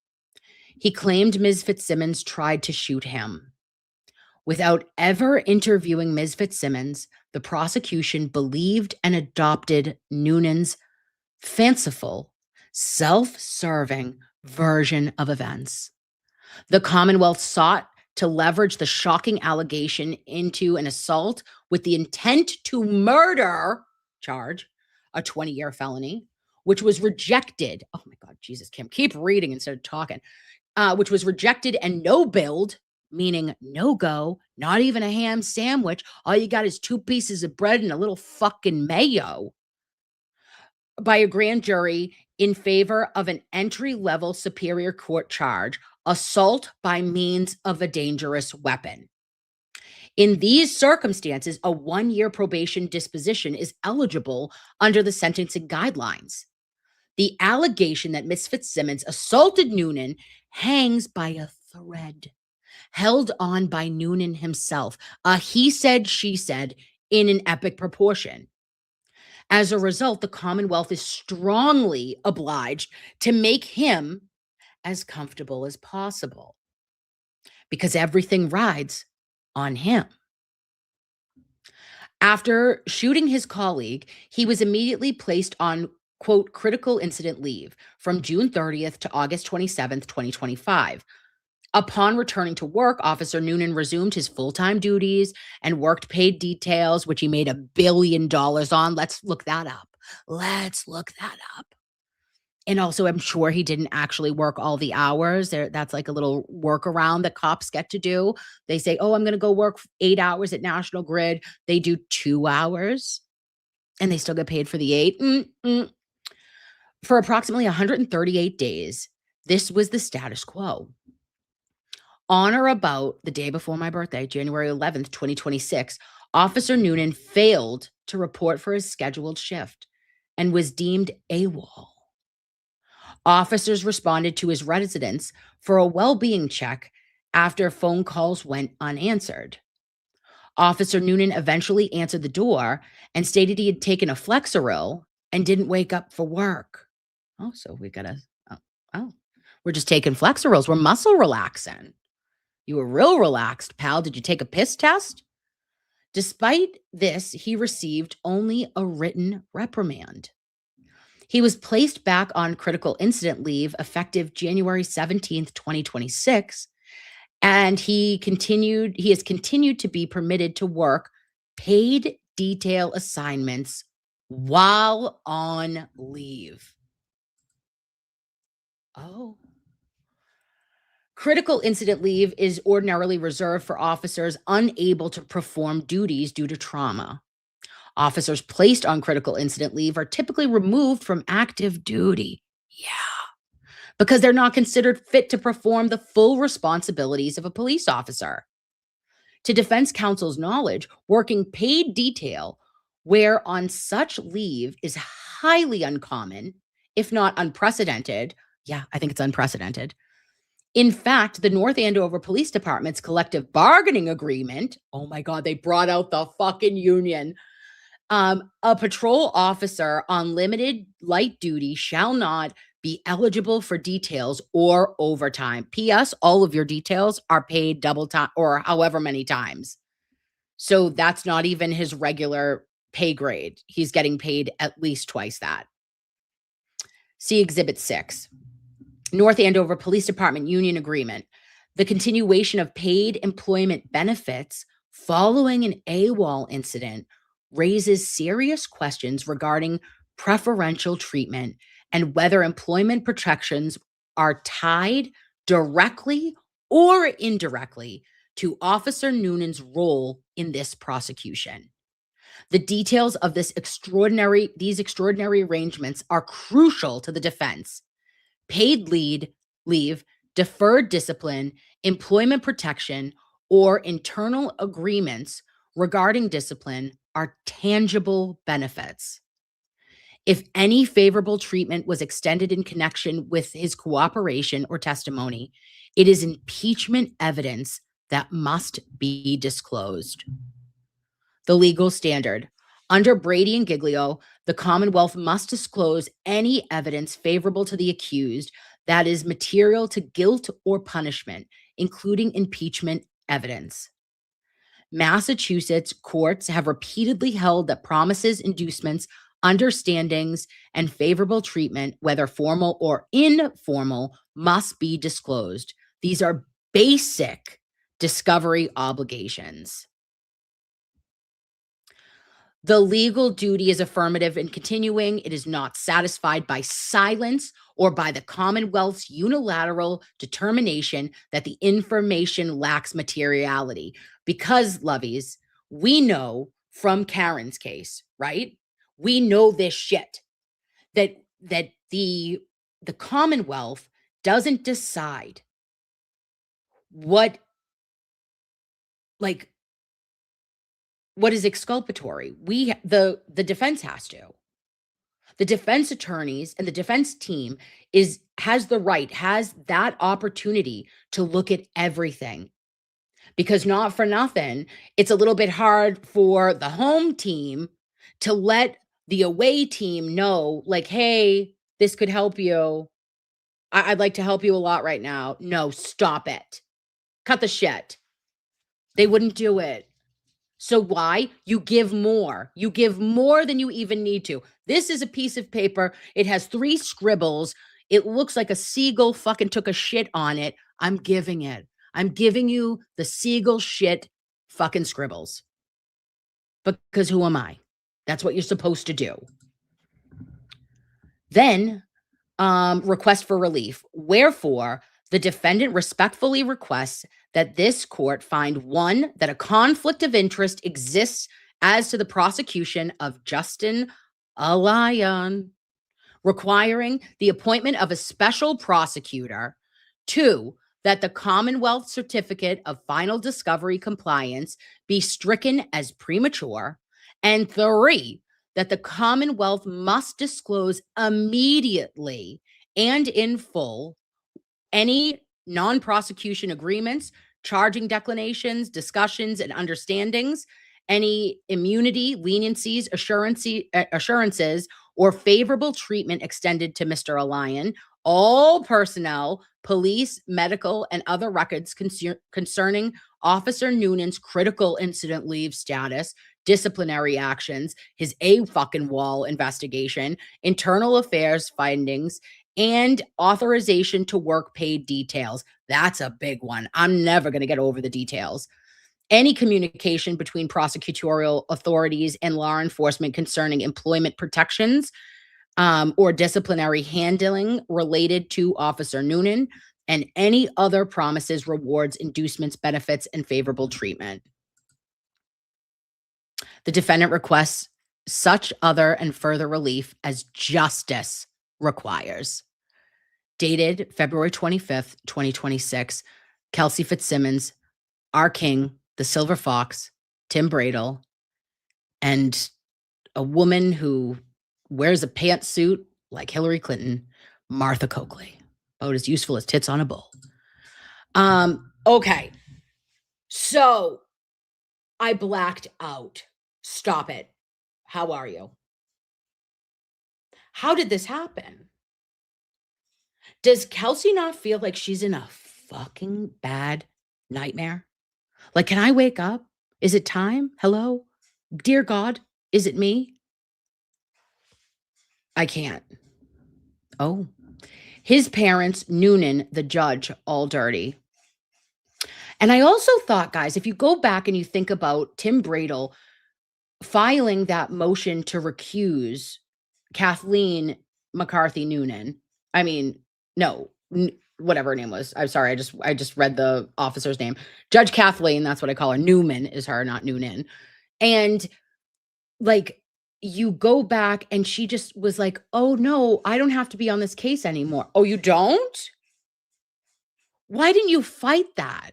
He claimed Ms. Fitzsimmons tried to shoot him. Without ever interviewing Ms. Fitzsimmons, the prosecution believed and adopted Noonan's fanciful, self-serving version of events. The Commonwealth sought to leverage the shocking allegation into an assault with the intent to murder charge, a 20-year felony, which was rejected. Oh my God, Jesus, Kim, keep reading instead of talking. Which was rejected and no billed, meaning no go, not even a ham sandwich. All you got is 2 pieces of bread and a little fucking mayo, by a grand jury in favor of an entry-level Superior Court charge, assault by means of a dangerous weapon. In these circumstances, a 1-year probation disposition is eligible under the sentencing guidelines. The allegation that Miss Fitzsimmons assaulted Noonan hangs by a thread, held on by Noonan himself, a he said, she said, in an epic proportion. As a result, the Commonwealth is strongly obliged to make him as comfortable as possible, because everything rides on him. After shooting his colleague, he was immediately placed on, quote, critical incident leave from June 30th to August 27th, 2025. Upon returning to work, Officer Noonan resumed his full-time duties and worked paid details, which he made $1 billion on. Let's look that up. And also, I'm sure he didn't actually work all the hours. That's like a little workaround that cops get to do. They say, oh, I'm going to go work 8 hours at National Grid. They do 2 hours and they still get paid for the 8. For approximately 138 days, this was the status quo. On or about the day before my birthday, January 11th, 2026, Officer Noonan failed to report for his scheduled shift and was deemed AWOL. Officers responded to his residence for a well-being check after phone calls went unanswered. Officer Noonan eventually answered the door and stated he had taken a Flexeril and didn't wake up for work. Oh, so we gotta, we're just taking Flexerils. We're muscle relaxing. You were real relaxed, pal. Did you take a piss test? Despite this, he received only a written reprimand. He was placed back on critical incident leave effective January 17th, 2026, and he has continued to be permitted to work paid detail assignments while on leave. Oh. Critical incident leave is ordinarily reserved for officers unable to perform duties due to trauma. Officers placed on critical incident leave are typically removed from active duty. Yeah, because they're not considered fit to perform the full responsibilities of a police officer. To defense counsel's knowledge, working paid detail where on such leave is highly uncommon, if not unprecedented. Yeah, I think it's unprecedented. In fact, the North Andover Police Department's collective bargaining agreement, oh my God, they brought out the fucking union. A patrol officer on limited light duty shall not be eligible for details or overtime. P.S. All of your details are paid double time or however many times. So that's not even his regular pay grade. He's getting paid at least twice that. See Exhibit 6. North Andover Police Department Union Agreement. The continuation of paid employment benefits following an AWOL incident raises serious questions regarding preferential treatment and whether employment protections are tied directly or indirectly to Officer Noonan's role in this prosecution. The details of these extraordinary arrangements are crucial to the defense. Paid leave, deferred discipline, employment protection, or internal agreements regarding discipline are tangible benefits. If any favorable treatment was extended in connection with his cooperation or testimony, it is impeachment evidence that must be disclosed. The legal standard. Under Brady and Giglio, the Commonwealth must disclose any evidence favorable to the accused that is material to guilt or punishment, including impeachment evidence. Massachusetts courts have repeatedly held that promises, inducements, understandings, and favorable treatment, whether formal or informal, must be disclosed. These are basic discovery obligations. The legal duty is affirmative and continuing. It is not satisfied by silence or by the Commonwealth's unilateral determination that the information lacks materiality. Because, lovies, we know from Karen's case, right? We know this shit, that the Commonwealth doesn't decide what is exculpatory. The defense has to. The defense attorneys and the defense team has that opportunity to look at everything. Because not for nothing, it's a little bit hard for the home team to let the away team know, like, hey, this could help you. I'd like to help you a lot right now. No, stop it. Cut the shit. They wouldn't do it. So why? You give more. You give more than you even need to. This is a piece of paper. It has 3 scribbles. It looks like a seagull fucking took a shit on it. I'm giving it. I'm giving you the seagull shit fucking scribbles. Because who am I? That's what you're supposed to do. Then, request for relief. Wherefore, the defendant respectfully requests that this court find, 1, that a conflict of interest exists as to the prosecution of Justin Alayan, requiring the appointment of a special prosecutor. 2, that the Commonwealth Certificate of Final Discovery Compliance be stricken as premature. And 3, that the Commonwealth must disclose immediately and in full any non-prosecution agreements, charging declinations, discussions, and understandings, any immunity, leniencies, assurances, or favorable treatment extended to Mr. Alayan, all personnel, police, medical, and other records concerning Officer Noonan's critical incident leave status, disciplinary actions, his A-fucking-wall investigation, internal affairs findings, and authorization to work paid details. That's a big one. I'm never going to get over the details. Any communication between prosecutorial authorities and law enforcement concerning employment protections or disciplinary handling related to Officer Noonan, and any other promises, rewards, inducements, benefits, and favorable treatment. The defendant requests such other and further relief as justice requires. Dated February 25th, 2026, Kelsey Fitzsimmons, our king, the Silver Fox, Tim Bradel, and a woman who wears a pantsuit like Hillary Clinton, Martha Coakley. About as useful as tits on a bull. Okay. So I blacked out. Stop it. How are you? How did this happen? Does Kelsey not feel like she's in a fucking bad nightmare? Like, can I wake up? Is it time? Hello? Dear God, is it me? I can't. Oh. His parents, Noonan, the judge, all dirty. And I also thought, guys, if you go back and you think about Tim Bradel filing that motion to recuse Kathleen McCarthy Noonan. I mean, no, whatever her name was. I'm sorry. I just read the officer's name. Judge Kathleen, that's what I call her. Newman is her, not Noonan. And like, you go back and she just was like, oh no, I don't have to be on this case anymore. Oh, you don't? Why didn't you fight that?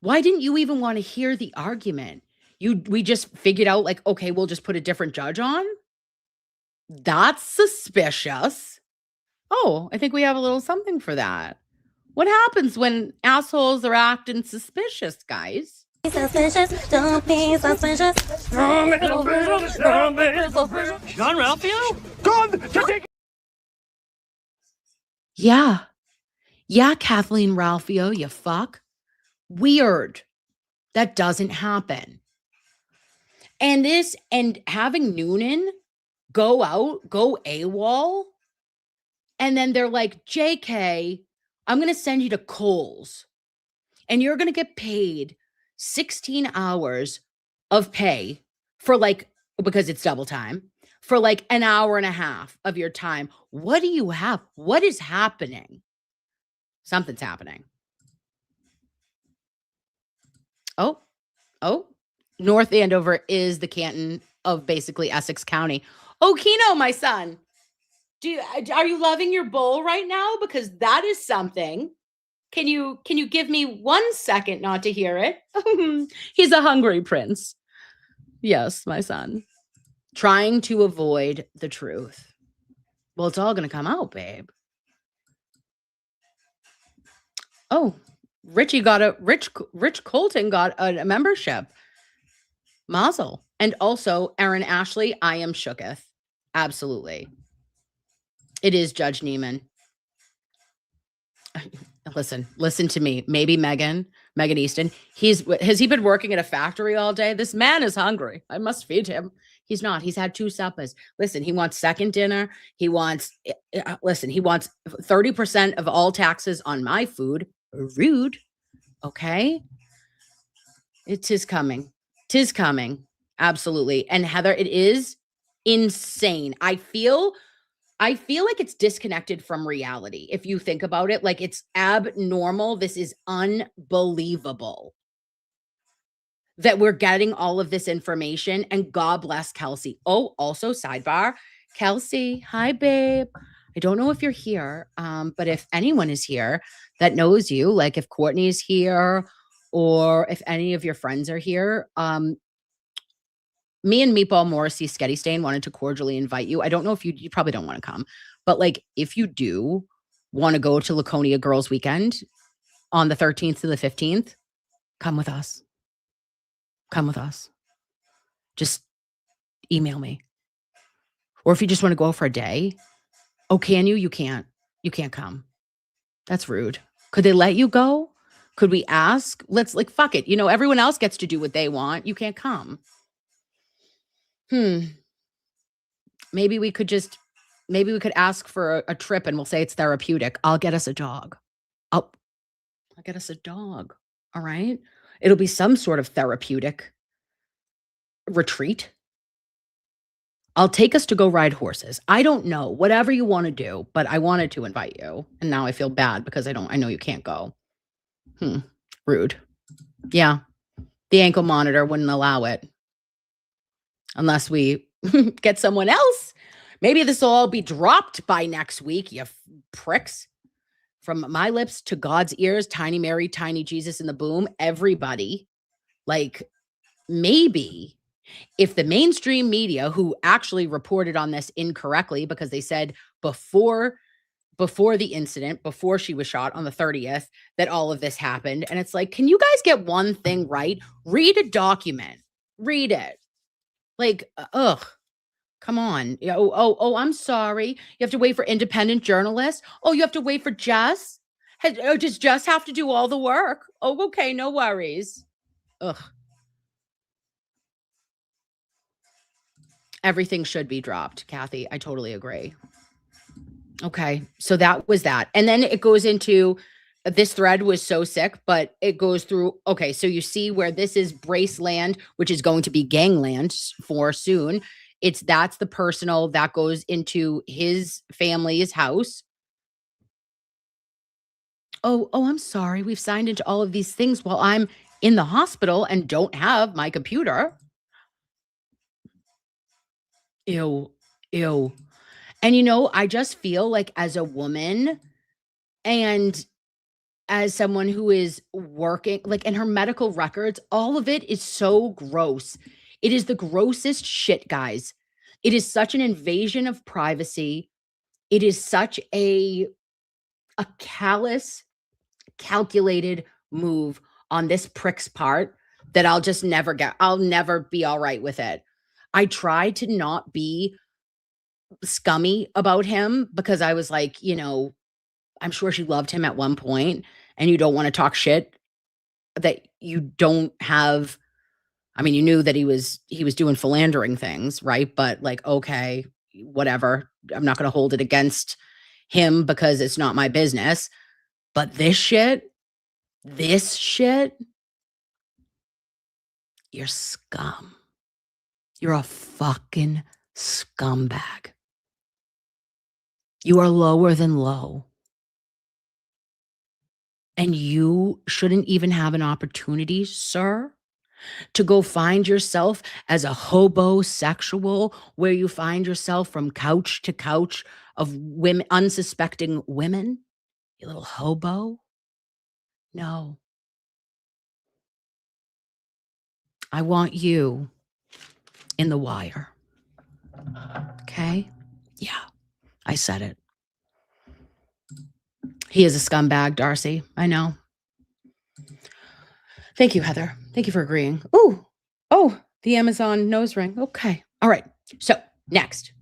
Why didn't you even want to hear the argument? We just figured out like, okay, we'll just put a different judge on. That's suspicious. Oh, I think we have a little something for that. What happens when assholes are acting suspicious, guys? Suspicious, don't be suspicious. John Ralphio? Yeah, Kathleen Ralphio, you fuck. Weird. That doesn't happen. And having Noonan go AWOL, and then they're like, JK, I'm going to send you to Kohl's, and you're going to get paid 16 hours of pay for like, because it's double time, for like an hour and a half of your time. What do you have? What is happening? Something's happening. Oh, North Andover is the Canton of basically Essex County. Oh, Keno, my son, are you loving your bowl right now? Because that is something. Can you give me 1 second not to hear it? He's a hungry prince. Yes, my son. Trying to avoid the truth. Well, it's all going to come out, babe. Oh, Rich Colton got a membership. Mazel. And also, Aaron Ashley, I am shooketh. Absolutely. It is Judge Neiman. Listen to me. Maybe Megan Easton. Has he been working at a factory all day? This man is hungry. I must feed him. He's not. He's had 2 suppers. Listen, he wants second dinner. He wants 30% of all taxes on my food. Rude. Okay. Tis coming. Absolutely. And Heather, it is insane. I feel like it's disconnected from reality. If you think about it, like it's abnormal. This is unbelievable that we're getting all of this information, and God bless Kelsey. Oh, also sidebar, Kelsey, hi babe. I don't know if you're here, but if anyone is here that knows you, like if Courtney's here or if any of your friends are here, me and Meatball Morrissey Skettystain wanted to cordially invite you. I don't know if you probably don't want to come, but like if you do want to go to Laconia Girls Weekend on the 13th to the 15th, come with us. Just email me. Or if you just want to go for a day, oh, can you? You can't come. That's rude. Could they let you go? Could we ask? Let's like, fuck it. Everyone else gets to do what they want. You can't come. Maybe we could ask for a trip and we'll say it's therapeutic. I'll get us a dog. I'll get us a dog. All right. It'll be some sort of therapeutic retreat. I'll take us to go ride horses. I don't know, whatever you want to do, but I wanted to invite you. And now I feel bad because I know you can't go. Rude. Yeah. The ankle monitor wouldn't allow it. Unless we get someone else. Maybe this will all be dropped by next week, you pricks. From my lips to God's ears, Tiny Mary, Tiny Jesus, and the Boom, everybody. Like, maybe if the mainstream media, who actually reported on this incorrectly because they said before the incident, before she was shot on the 30th, that all of this happened. And it's like, can you guys get one thing right? Read a document. Read it. Like, come on. Oh, I'm sorry. You have to wait for independent journalists. Oh, you have to wait for Jess? Does Jess have to do all the work? Oh, okay. No worries. Everything should be dropped, Kathy. I totally agree. Okay. So that was that. And then it goes into, this thread was so sick, but it goes through. Okay. So you see where this is Braceland, which is going to be gangland for soon. That's the personal that goes into his family's house. Oh, I'm sorry. We've signed into all of these things while I'm in the hospital and don't have my computer. Ew. And I just feel like as a woman and as someone who is working, like in her medical records, all of it is so gross. It is the grossest shit, guys. It is such an invasion of privacy. It is such a callous, calculated move on this prick's part that I'll never be all right with it. I tried to not be scummy about him because I was like, I'm sure she loved him at one point, and you don't want to talk shit that you don't have I mean, you knew that he was doing philandering things, right? But like, okay, whatever. I'm not going to hold it against him because it's not my business. But this shit, you're scum. You're a fucking scumbag. You are lower than low. And you shouldn't even have an opportunity, sir, to go find yourself as a hobosexual, where you find yourself from couch to couch of women, unsuspecting women. You little hobo. No. I want you in the wire. Okay? Yeah, I said it. He is a scumbag, Darcy. I know. Thank you, Heather. Thank you for agreeing. Oh, the Amazon nose ring. Okay. All right. So next.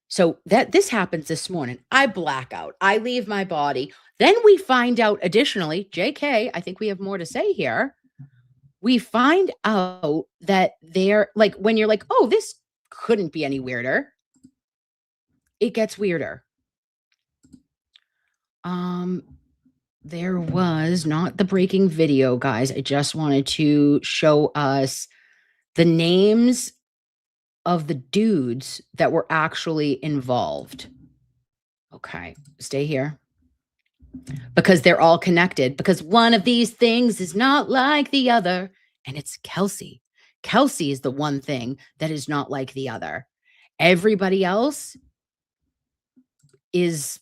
So this happens this morning. I black out. I leave my body. Then we find out additionally, JK, I think we have more to say here. We find out that they're like, when you're like, oh, this couldn't be any weirder. It gets weirder. There was not the breaking video, guys. I just wanted to show us the names of the dudes that were actually involved. Okay, stay here. Because they're all connected. Because one of these things is not like the other. And it's Kelsey. Kelsey is the one thing that is not like the other. Everybody else is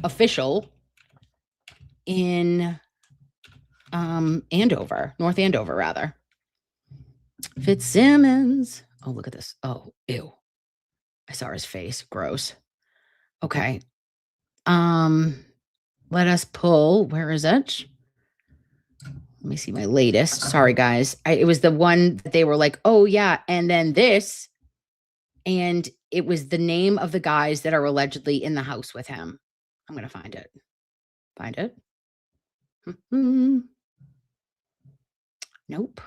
official in Andover, North Andover, rather. Fitzsimmons. Oh, look at this. Oh, ew. I saw his face. Gross. Okay. Let us pull. Where is it? Let me see my latest. Sorry, guys. It was the one that they were like, oh, yeah. And then this. And it was the name of the guys that are allegedly in the house with him. I'm going to find it. Find it. Nope.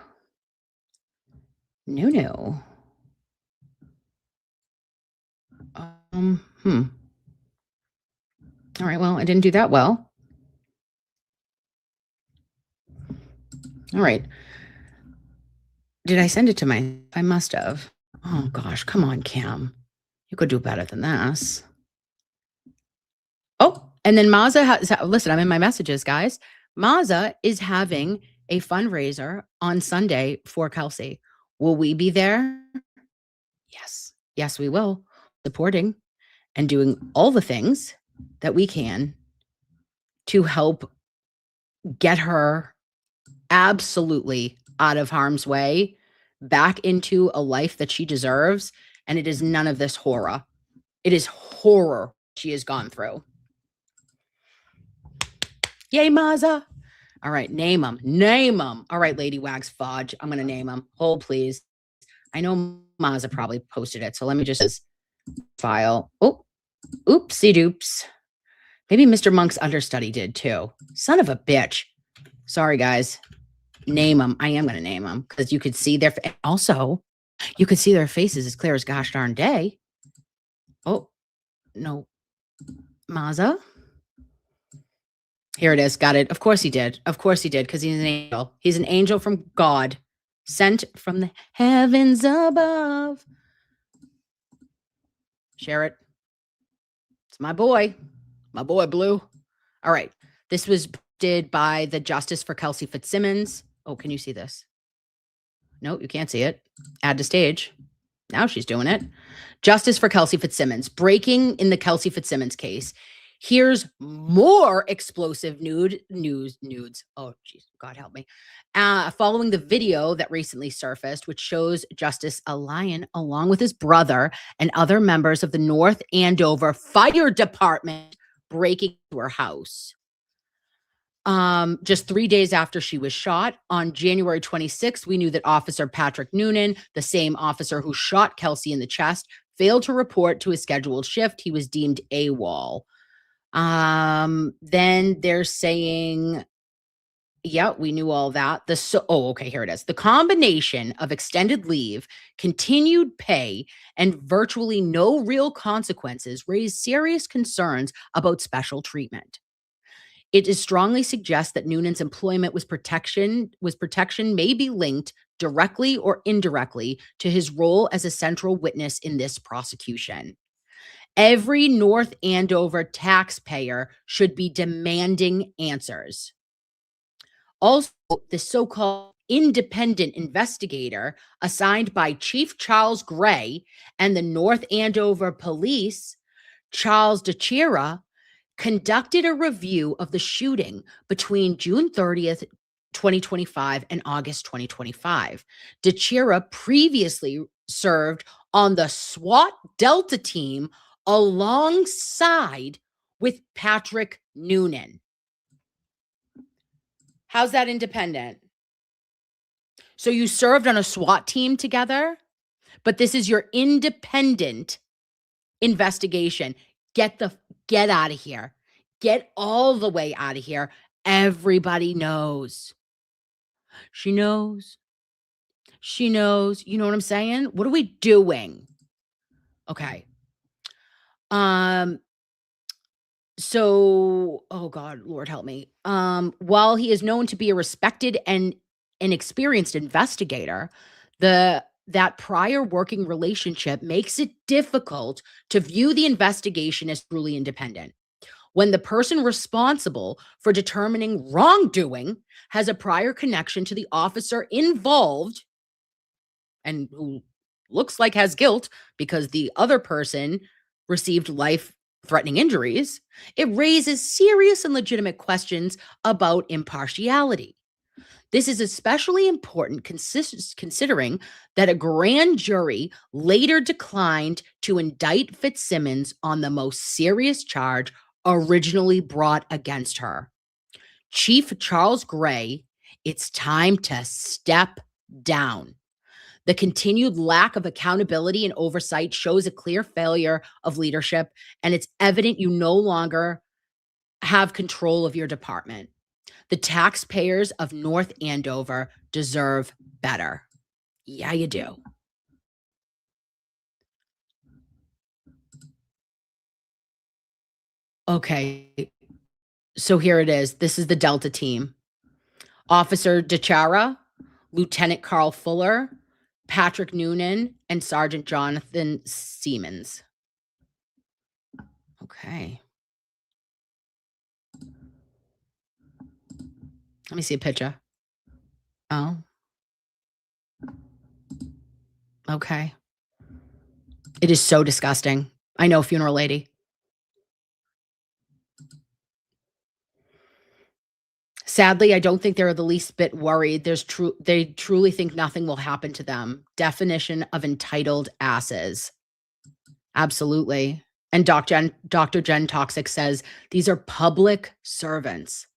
No. All right, well, I didn't do that well. All right. Did I send it to I must have. Oh, gosh, come on, Cam. You could do better than this. Oh, and then Maza listen, I'm in my messages, guys. Maza is having a fundraiser on Sunday for Kelsey. Will we be there? Yes. Yes, we will. Supporting and doing all the things that we can to help get her absolutely out of harm's way, back into a life that she deserves. And it is none of this horror. It is horror she has gone through. Yay, Maza. All right, name them. Name them. All right, Lady Wags Fudge. I'm going to name them. Hold, please. I know Maza probably posted it, so let me just file. Oh, oopsie doops. Maybe Mr. Monk's understudy did too. Son of a bitch. Sorry, guys. Name them. I am going to name them because you could see their also, you could see their faces as clear as gosh darn day. Oh, no. Maza. Here it is. Got it. Of course he did. Of course he did, because he's an angel. He's an angel from God, sent from the heavens above. Share it. It's my boy. My boy, Blue. All right. This was did by the Justice for Kelsey Fitzsimmons. Oh, can you see this? No, you can't see it. Add to stage. Now she's doing it. Justice for Kelsey Fitzsimmons. Breaking in the Kelsey Fitzsimmons case. Here's more explosive nudes. Oh, jeez, God help me. Following the video that recently surfaced, which shows Justice a lion along with his brother and other members of the North Andover Fire Department breaking into her house. Just 3 days after she was shot, on January 26th, we knew that Officer Patrick Noonan, the same officer who shot Kelsey in the chest, failed to report to his scheduled shift. He was deemed AWOL. Then they're saying Yeah, we knew all that. Okay, here it is. The combination of extended leave, continued pay, and virtually no real consequences raised serious concerns about special treatment. It is strongly suggests that Noonan's employment was protection may be linked directly or indirectly to his role as a central witness in this prosecution. Every North Andover taxpayer should be demanding answers. Also, the so-called independent investigator assigned by Chief Charles Gray and the North Andover Police, Charles DeChira, conducted a review of the shooting between June 30th, 2025 and August 2025. DeChira previously served on the SWAT Delta team alongside with Patrick Noonan. How's that independent? So you served on a SWAT team together, but this is your independent investigation. Get out of here. Get all the way out of here. Everybody knows. She knows. She knows. You know what I'm saying? What are we doing? Okay. So, oh God, Lord help me. While he is known to be a respected and an experienced investigator, that prior working relationship makes it difficult to view the investigation as truly independent. When the person responsible for determining wrongdoing has a prior connection to the officer involved and who looks like has guilt because the other person received life-threatening injuries, it raises serious and legitimate questions about impartiality. This is especially important considering that a grand jury later declined to indict Fitzsimmons on the most serious charge originally brought against her. Chief Charles Gray, it's time to step down. The continued lack of accountability and oversight shows a clear failure of leadership, and it's evident you no longer have control of your department. The taxpayers of North Andover deserve better. Yeah, you do. Okay, so here it is. This is the Delta team. Officer DeChara, Lieutenant Carl Fuller, Patrick Noonan, and Sergeant Jonathan Siemens. Okay. Let me see a picture. Oh. Okay. It is so disgusting. I know, funeral lady. Sadly, I don't think they're the least bit worried. They truly think nothing will happen to them. Definition of entitled asses. Absolutely. And Dr. Jen Toxic says, these are public servants.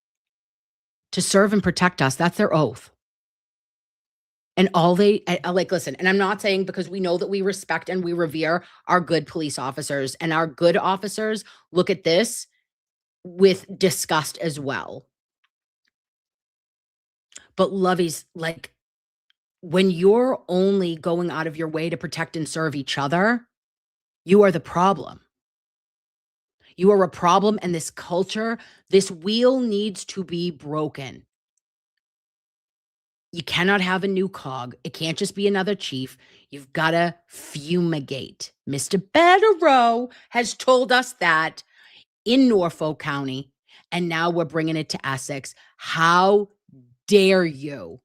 To serve and protect us, that's their oath. And all they, listen, and I'm not saying because we know that we respect and we revere our good police officers, and our good officers look at this with disgust as well. But Lovey's like, when you're only going out of your way to protect and serve each other, you are the problem. You are a problem, and this culture, this wheel needs to be broken. You cannot have a new cog. It can't just be another chief. You've got to fumigate. Mr. Betterow has told us that in Norfolk County, and now we're bringing it to Essex. How dare you?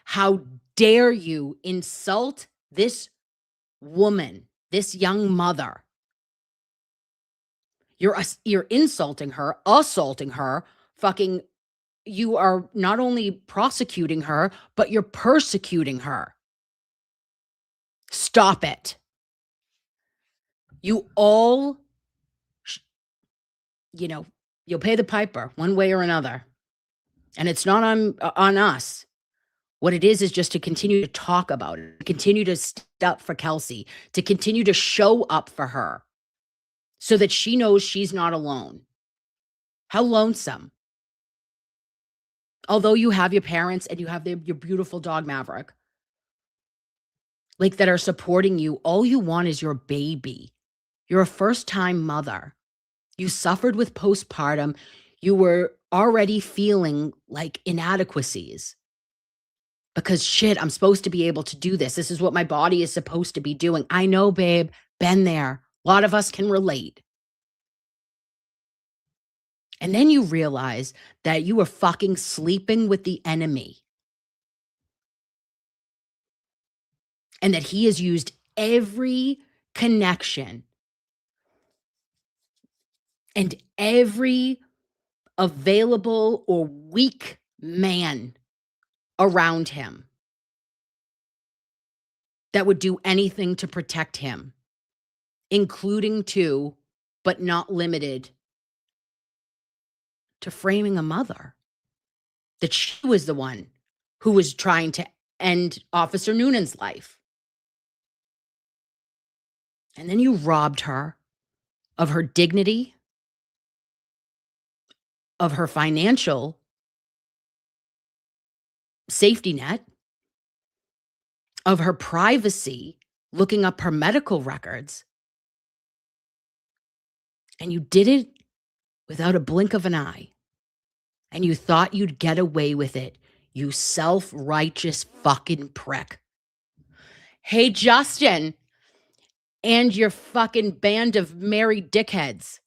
How dare you insult this woman, this young mother? You're insulting her, assaulting her, fucking, you are not only prosecuting her, but you're persecuting her. Stop it. You all, you'll pay the piper one way or another. And it's not on us. What it is just to continue to talk about it, continue to stand up for Kelsey, to continue to show up for her so that she knows she's not alone. How lonesome. Although you have your parents and you have your beautiful dog Maverick, like that are supporting you, all you want is your baby. You're a first-time mother. You suffered with postpartum. You were already feeling like inadequacies because shit, I'm supposed to be able to do this. This is what my body is supposed to be doing. I know, babe, been there. A lot of us can relate. And then you realize that you were fucking sleeping with the enemy. And that he has used every connection and every available or weak man around him that would do anything to protect him, including to, but not limited to framing a mother. That she was the one who was trying to end Officer Noonan's life. And then you robbed her of her dignity, of her financial safety net, of her privacy, looking up her medical records. And you did it without a blink of an eye. And you thought you'd get away with it, you self-righteous fucking prick. Hey, Justin, and your fucking band of married dickheads.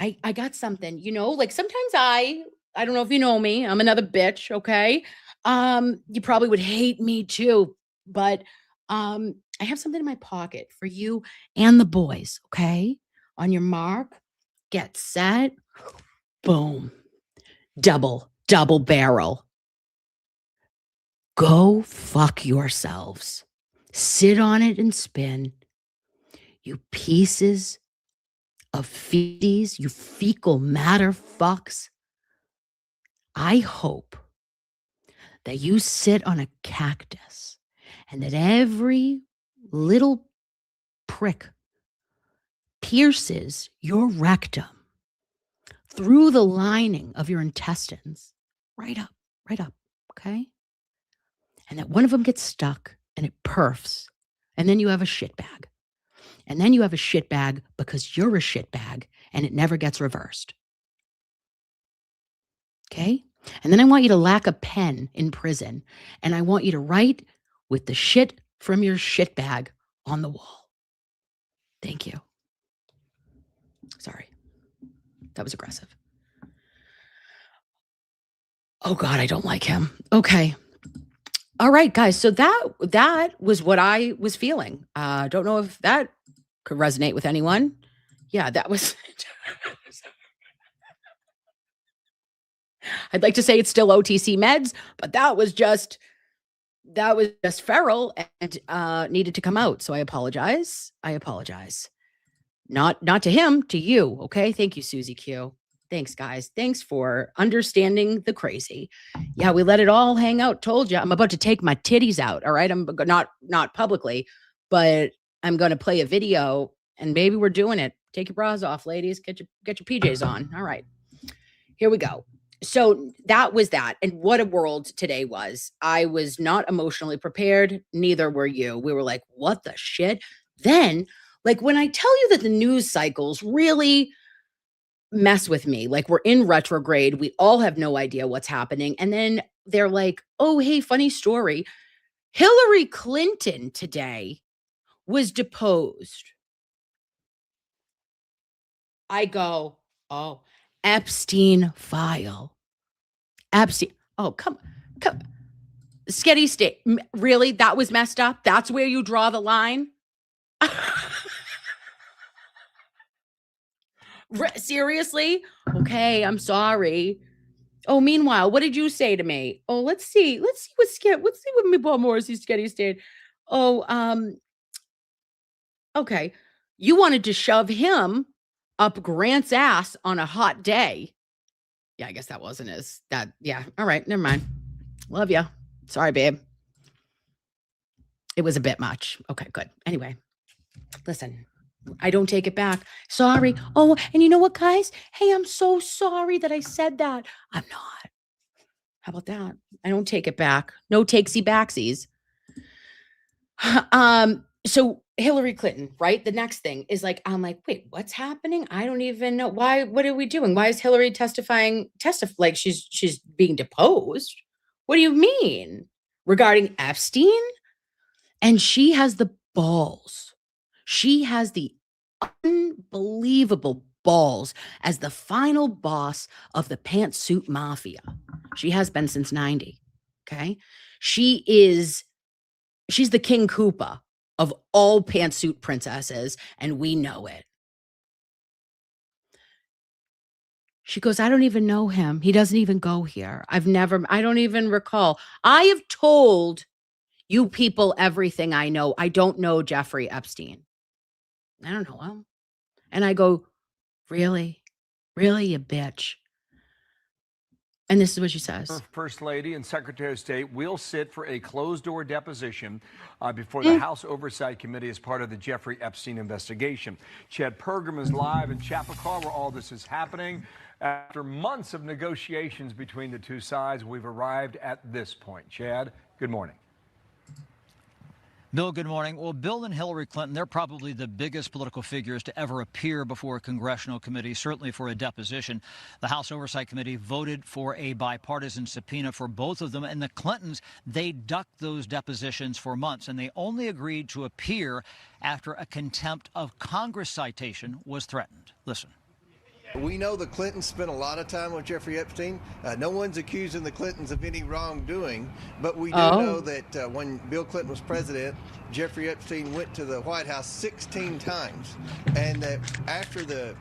I got something, you know, like sometimes I don't know if you know me, I'm another bitch, okay? You probably would hate me too, but I have something in my pocket for you and the boys, okay? On your mark, get set, boom. Double barrel. Go fuck yourselves. Sit on it and spin. You pieces of feces, you fecal matter fucks. I hope that you sit on a cactus and that every little prick pierces your rectum through the lining of your intestines, right up, okay? And that one of them gets stuck and it perfs, and then you have a shit bag. And then you have a shit bag because you're a shit bag and it never gets reversed. Okay? And then I want you to lack a pen in prison and I want you to write with the shit from your shit bag on the wall. Thank you. Sorry. That was aggressive. Oh God, I don't like him. Okay. All right, guys. So that was what I was feeling. Don't know if that could resonate with anyone. Yeah, that was. I'd like to say it's still OTC meds, but that was just feral and needed to come out. So I apologize. Not to him, to you. Okay. Thank you, Susie Q. Thanks, guys. Thanks for understanding the crazy. Yeah, we let it all hang out. Told you, I'm about to take my titties out. All right. I'm not publicly, but I'm going to play a video and maybe we're doing it. Take your bras off, ladies. Get your PJs on. All right. Here we go. So that was that. And what a world today was. I was not emotionally prepared. Neither were you. We were like, what the shit? Then, like, when I tell you that the news cycles really mess with me, like we're in retrograde, we all have no idea what's happening. And then they're like, oh, hey, funny story. Hillary Clinton today was deposed. I go, oh, Epstein file. Epstein. Oh, come. Sketty state. Really? That was messed up? That's where you draw the line? Seriously? Okay, I'm sorry. Oh, meanwhile, what did you say to me? Oh, let's see what Paul Morrissey's Sketty state. Oh, okay. You wanted to shove him up Grant's ass on a hot day. Yeah, I guess that wasn't that. Yeah. All right. Never mind. Love you. Sorry, babe. It was a bit much. Okay, good. Anyway, listen, I don't take it back. Sorry. Oh, and you know what, guys? Hey, I'm so sorry that I said that. I'm not. How about that? I don't take it back. No takesy backsies. So Hillary Clinton, right? The next thing is like, I'm like, wait, what's happening? I don't even know why. What are we doing? Why is Hillary testifying? Like she's being deposed. What do you mean regarding Epstein? And she has the balls. She has the unbelievable balls as the final boss of the pantsuit mafia. She has been since 90. Okay. She's the King Koopa of all pantsuit princesses, and we know it. She goes, I don't even know him. He doesn't even go here. I don't even recall. I have told you people everything I know. I don't know Jeffrey Epstein. I don't know him. And I go, really? Really, you bitch? And this is what she says. First Lady and Secretary of State will sit for a closed-door deposition before the House Oversight Committee as part of the Jeffrey Epstein investigation. Chad Pergram is live in Chappaqua, where all this is happening. After months of negotiations between the two sides, we've arrived at this point. Chad, good morning. Bill, good morning. Well, Bill and Hillary Clinton, they're probably the biggest political figures to ever appear before a congressional committee, certainly for a deposition. The House Oversight Committee voted for a bipartisan subpoena for both of them, and the Clintons, they ducked those depositions for months, and they only agreed to appear after a contempt of Congress citation was threatened. Listen. We know the Clintons spent a lot of time with Jeffrey Epstein. No one's accusing the Clintons of any wrongdoing, but we do know that when Bill Clinton was president, Jeffrey Epstein went to the White House 16 times, and that after the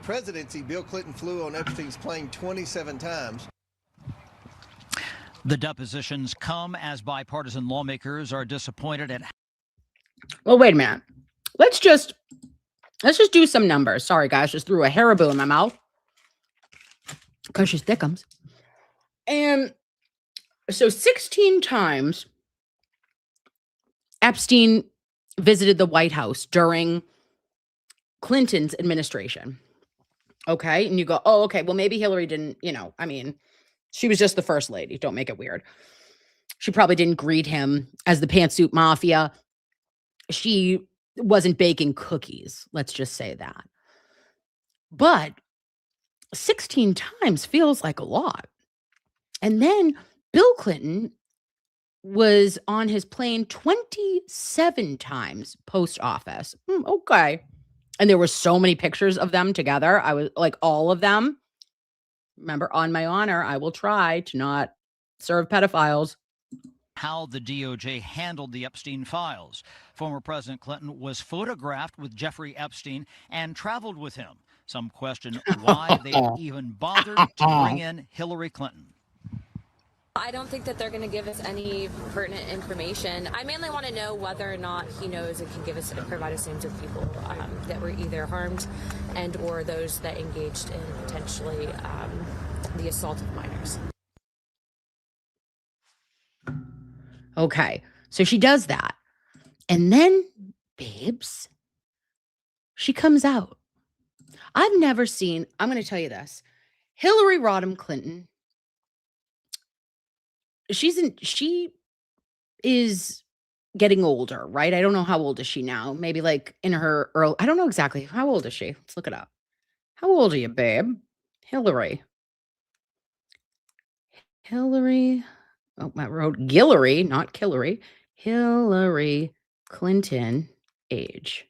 presidency, Bill Clinton flew on Epstein's plane 27 times. The depositions come as bipartisan lawmakers are disappointed at. Well, wait a minute. Let's just do some numbers. Sorry, guys. Just threw a Haribo in my mouth because she's Thickhams. And so 16 times Epstein visited the White House during Clinton's administration. Okay. And you go, oh, okay. Well, maybe Hillary didn't, she was just the first lady. Don't make it weird. She probably didn't greet him as the pantsuit mafia. She wasn't baking cookies. Let's just say that. But 16 times feels like a lot. And then Bill Clinton was on his plane 27 times post office. Okay. And there were so many pictures of them together. I was like, all of them. Remember, on my honor, I will try to not serve pedophiles. How the DOJ handled the Epstein files. Former President Clinton was photographed with Jeffrey Epstein and traveled with him. Some question why they even bothered to bring in Hillary Clinton. I don't think that they're going to give us any pertinent information. I mainly want to know whether or not he knows and can provide us names of people that were either harmed and or those that engaged in potentially the assault of minors. Okay, so she does that. And then, babes, she comes out. I've never seen, I'm going to tell you this, Hillary Rodham Clinton, she is getting older, right? I don't know how old is she now. Maybe like in her early, I don't know exactly. How old is she? Let's look it up. How old are you, babe? Hillary. Oh, I wrote Guillory, not Killary. Hillary Clinton age.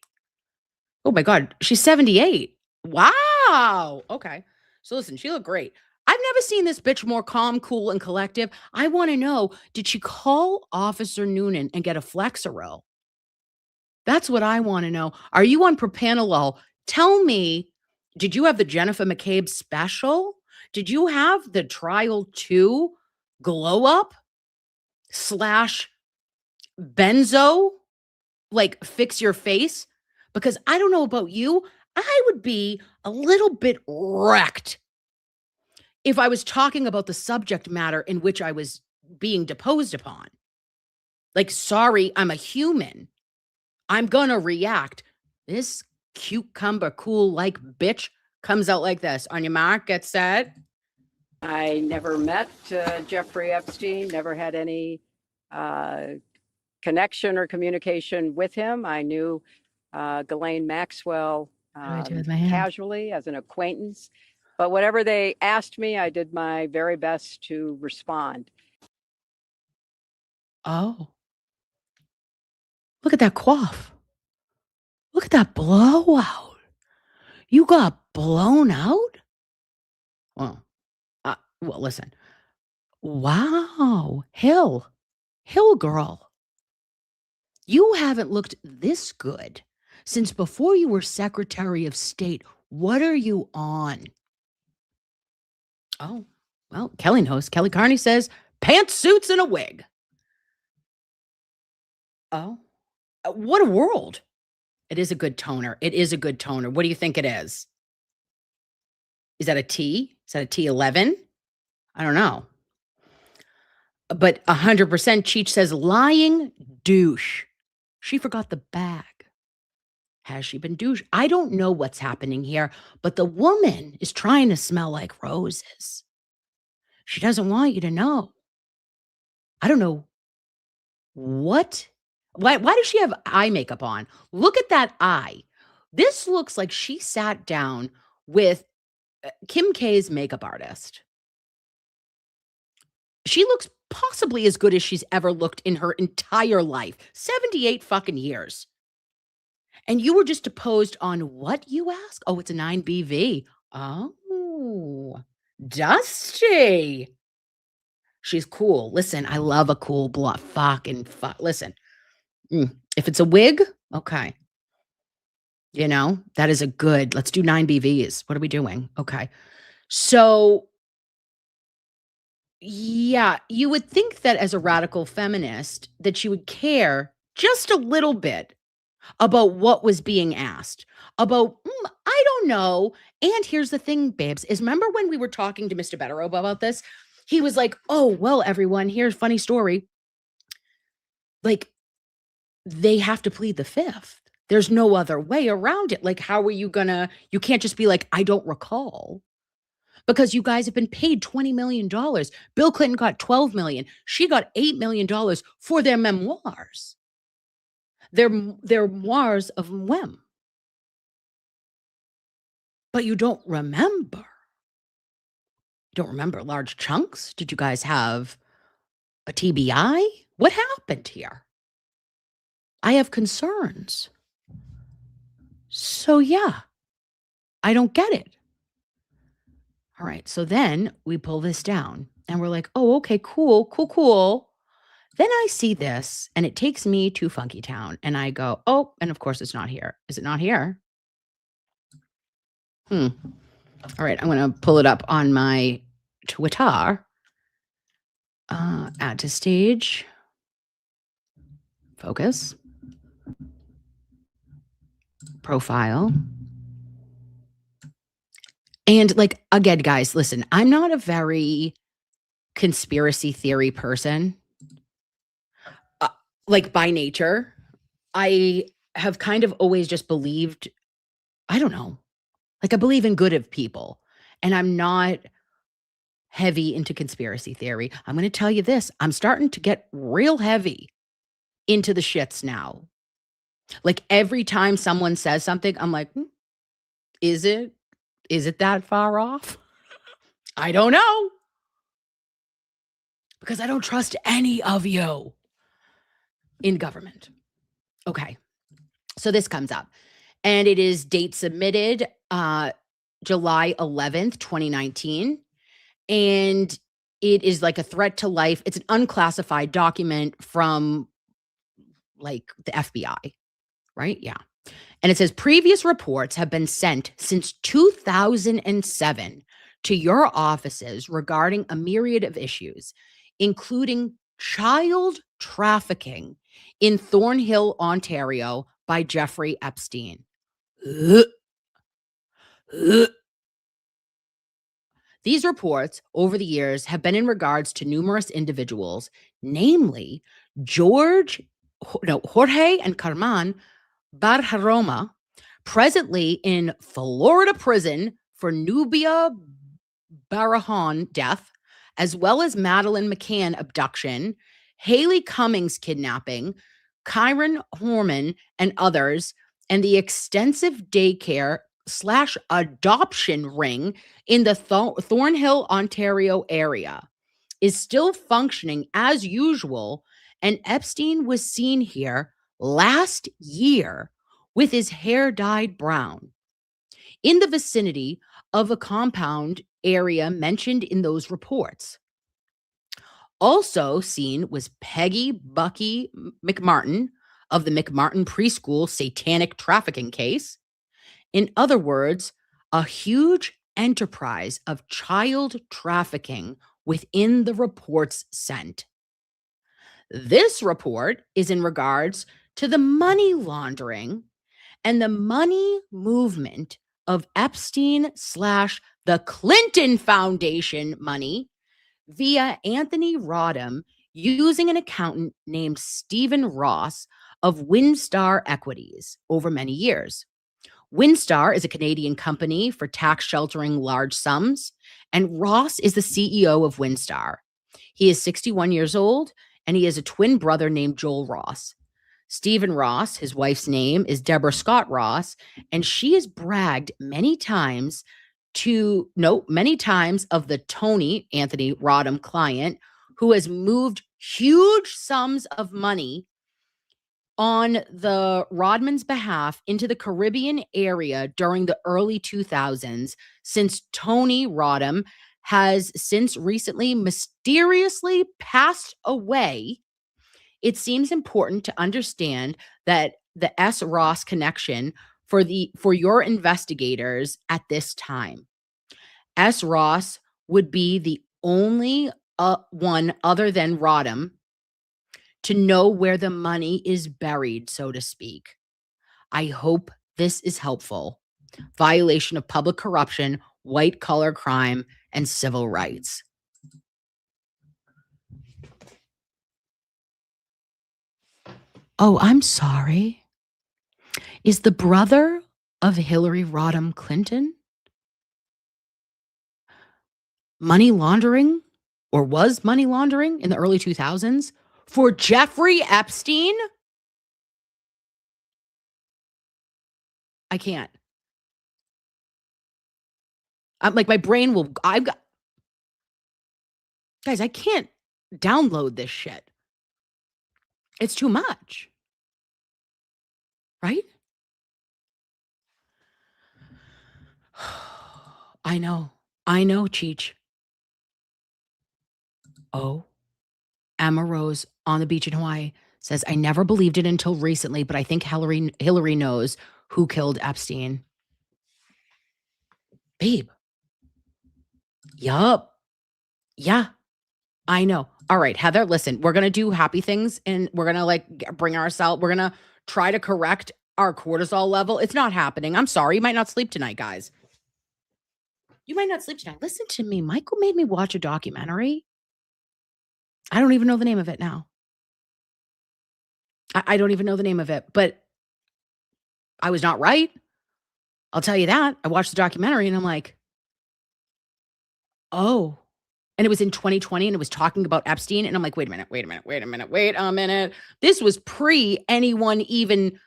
Oh my God, she's 78. Wow. Okay. So listen, she looked great. I've never seen this bitch more calm, cool, and collective. I want to know, did she call Officer Noonan and get a Flexeril? That's what I want to know. Are you on propanolol? Tell me, did you have the Jennifer McCabe special? Did you have the Trial 2 glow up / benzo, like fix your face? Because I don't know about you, I would be a little bit wrecked if I was talking about the subject matter in which I was being deposed upon. Like, sorry, I'm a human. I'm gonna react. This cucumber cool like bitch comes out like this. On your mark, get set. I never met Jeffrey Epstein, never had any connection or communication with him. I knew Ghislaine Maxwell casually as an acquaintance. But whatever they asked me, I did my very best to respond. Oh. Look at that quaff. Look at that blowout. You got blown out? Well, listen. Wow. Hill girl. You haven't looked this good since before you were Secretary of State. What are you on? Oh, well, Kelly knows. Kelly Carney says pantsuits and a wig. Oh, what a world. It is a good toner. It is a good toner. What do you think it is? Is that a T? Is that a T11? I don't know. But 100% Cheech says lying douche. She forgot the bag. Has she been douche? I don't know what's happening here, but the woman is trying to smell like roses. She doesn't want you to know. I don't know what. Why does she have eye makeup on? Look at that eye. This looks like she sat down with Kim K's makeup artist. She looks possibly as good as she's ever looked in her entire life. 78 fucking years. And you were just deposed on what, you ask? Oh, it's a 9BV. Oh, Dusty. She's cool. Listen, I love a cool bluff. Listen, if it's a wig, okay. You know, that is a good, let's do 9BVs. What are we doing? Okay. So, yeah, you would think that as a radical feminist that you would care just a little bit about what was being asked, about, I don't know. And here's the thing, babes, is remember when we were talking to Mr. Betterow about this? He was like, oh, well, everyone, here's a funny story. Like, they have to plead the fifth. There's no other way around it. Like, how are you gonna, you can't just be like, I don't recall. Because you guys have been paid $20 million. Bill Clinton got $12 million. She got $8 million for their memoirs. Their memoirs of Wem. But you don't remember. You don't remember large chunks? Did you guys have a TBI? What happened here? I have concerns. So yeah, I don't get it. All right, so then we pull this down and we're like, oh, okay, cool. Then I see this and it takes me to Funky Town and I go, oh, and of course it's not here. Is it not here? All right, I'm going to pull it up on my Twitter. Add to stage. Focus. Profile. And like, again, guys, listen, I'm not a very conspiracy theory person. Like by nature, I have kind of always just believed, I don't know, like I believe in good of people and I'm not heavy into conspiracy theory. I'm going to tell you this. I'm starting to get real heavy into the shits now. Like every time someone says something, I'm like, is it that far off? I don't know. Because I don't trust any of you in government. Okay. So this comes up and it is date submitted July 11th, 2019. And it is like a threat to life. It's an unclassified document from like the FBI, right? Yeah. And it says previous reports have been sent since 2007 to your offices regarding a myriad of issues, including child trafficking in Thornhill, Ontario by Jeffrey Epstein. These reports over the years have been in regards to numerous individuals, namely Jorge and Carmen Barjaroma, presently in Florida prison for Nubia Barahon death, as well as Madeleine McCann abduction, Haley Cummings kidnapping, Kyron Horman and others, and the extensive daycare / adoption ring in the Thornhill, Ontario area is still functioning as usual, and Epstein was seen here last year with his hair dyed brown in the vicinity of a compound area mentioned in those reports. Also seen was Peggy Bucky McMartin of the McMartin preschool satanic trafficking case. In other words, a huge enterprise of child trafficking within the reports sent. This report is in regards to the money laundering and the money movement of Epstein / the Clinton Foundation money via Anthony Rodham using an accountant named Stephen Ross of Windstar Equities over many years. Windstar is a Canadian company for tax sheltering large sums, and Ross is the CEO of Windstar. He is 61 years old, and he has a twin brother named Joel Ross. Stephen Ross, his wife's name is Deborah Scott Ross, and she has bragged many times of the Tony Anthony Rodham client who has moved huge sums of money on the Rodman's behalf into the Caribbean area during the early 2000s, since Tony Rodham has since recently mysteriously passed away. It seems important to understand that the S. Ross connection for your investigators at this time. S. Ross would be the only one other than Rodham to know where the money is buried, so to speak. I hope this is helpful. Violation of public corruption, white collar crime, and civil rights. Oh, I'm sorry. Is the brother of Hillary Rodham Clinton money laundering, or was money laundering in the early 2000s for Jeffrey Epstein? I can't. I'm like, my brain will, guys, I can't download this shit. It's too much. Right? I know, Cheech. Oh, Emma Rose on the beach in Hawaii says, I never believed it until recently, but I think Hillary knows who killed Epstein. Babe. Yup. Yeah, I know. All right, Heather, listen, we're going to do happy things, and we're going to bring ourselves, we're going to try to correct our cortisol level. It's not happening. I'm sorry. You might not sleep tonight, guys. You might not sleep tonight. Listen to me. Michael made me watch a documentary. I don't even know the name of it now. I don't even know the name of it, but I was not right. I'll tell you that. I watched the documentary and I'm like, oh. And it was in 2020 and it was talking about Epstein. And I'm like, wait a minute. This was pre anyone even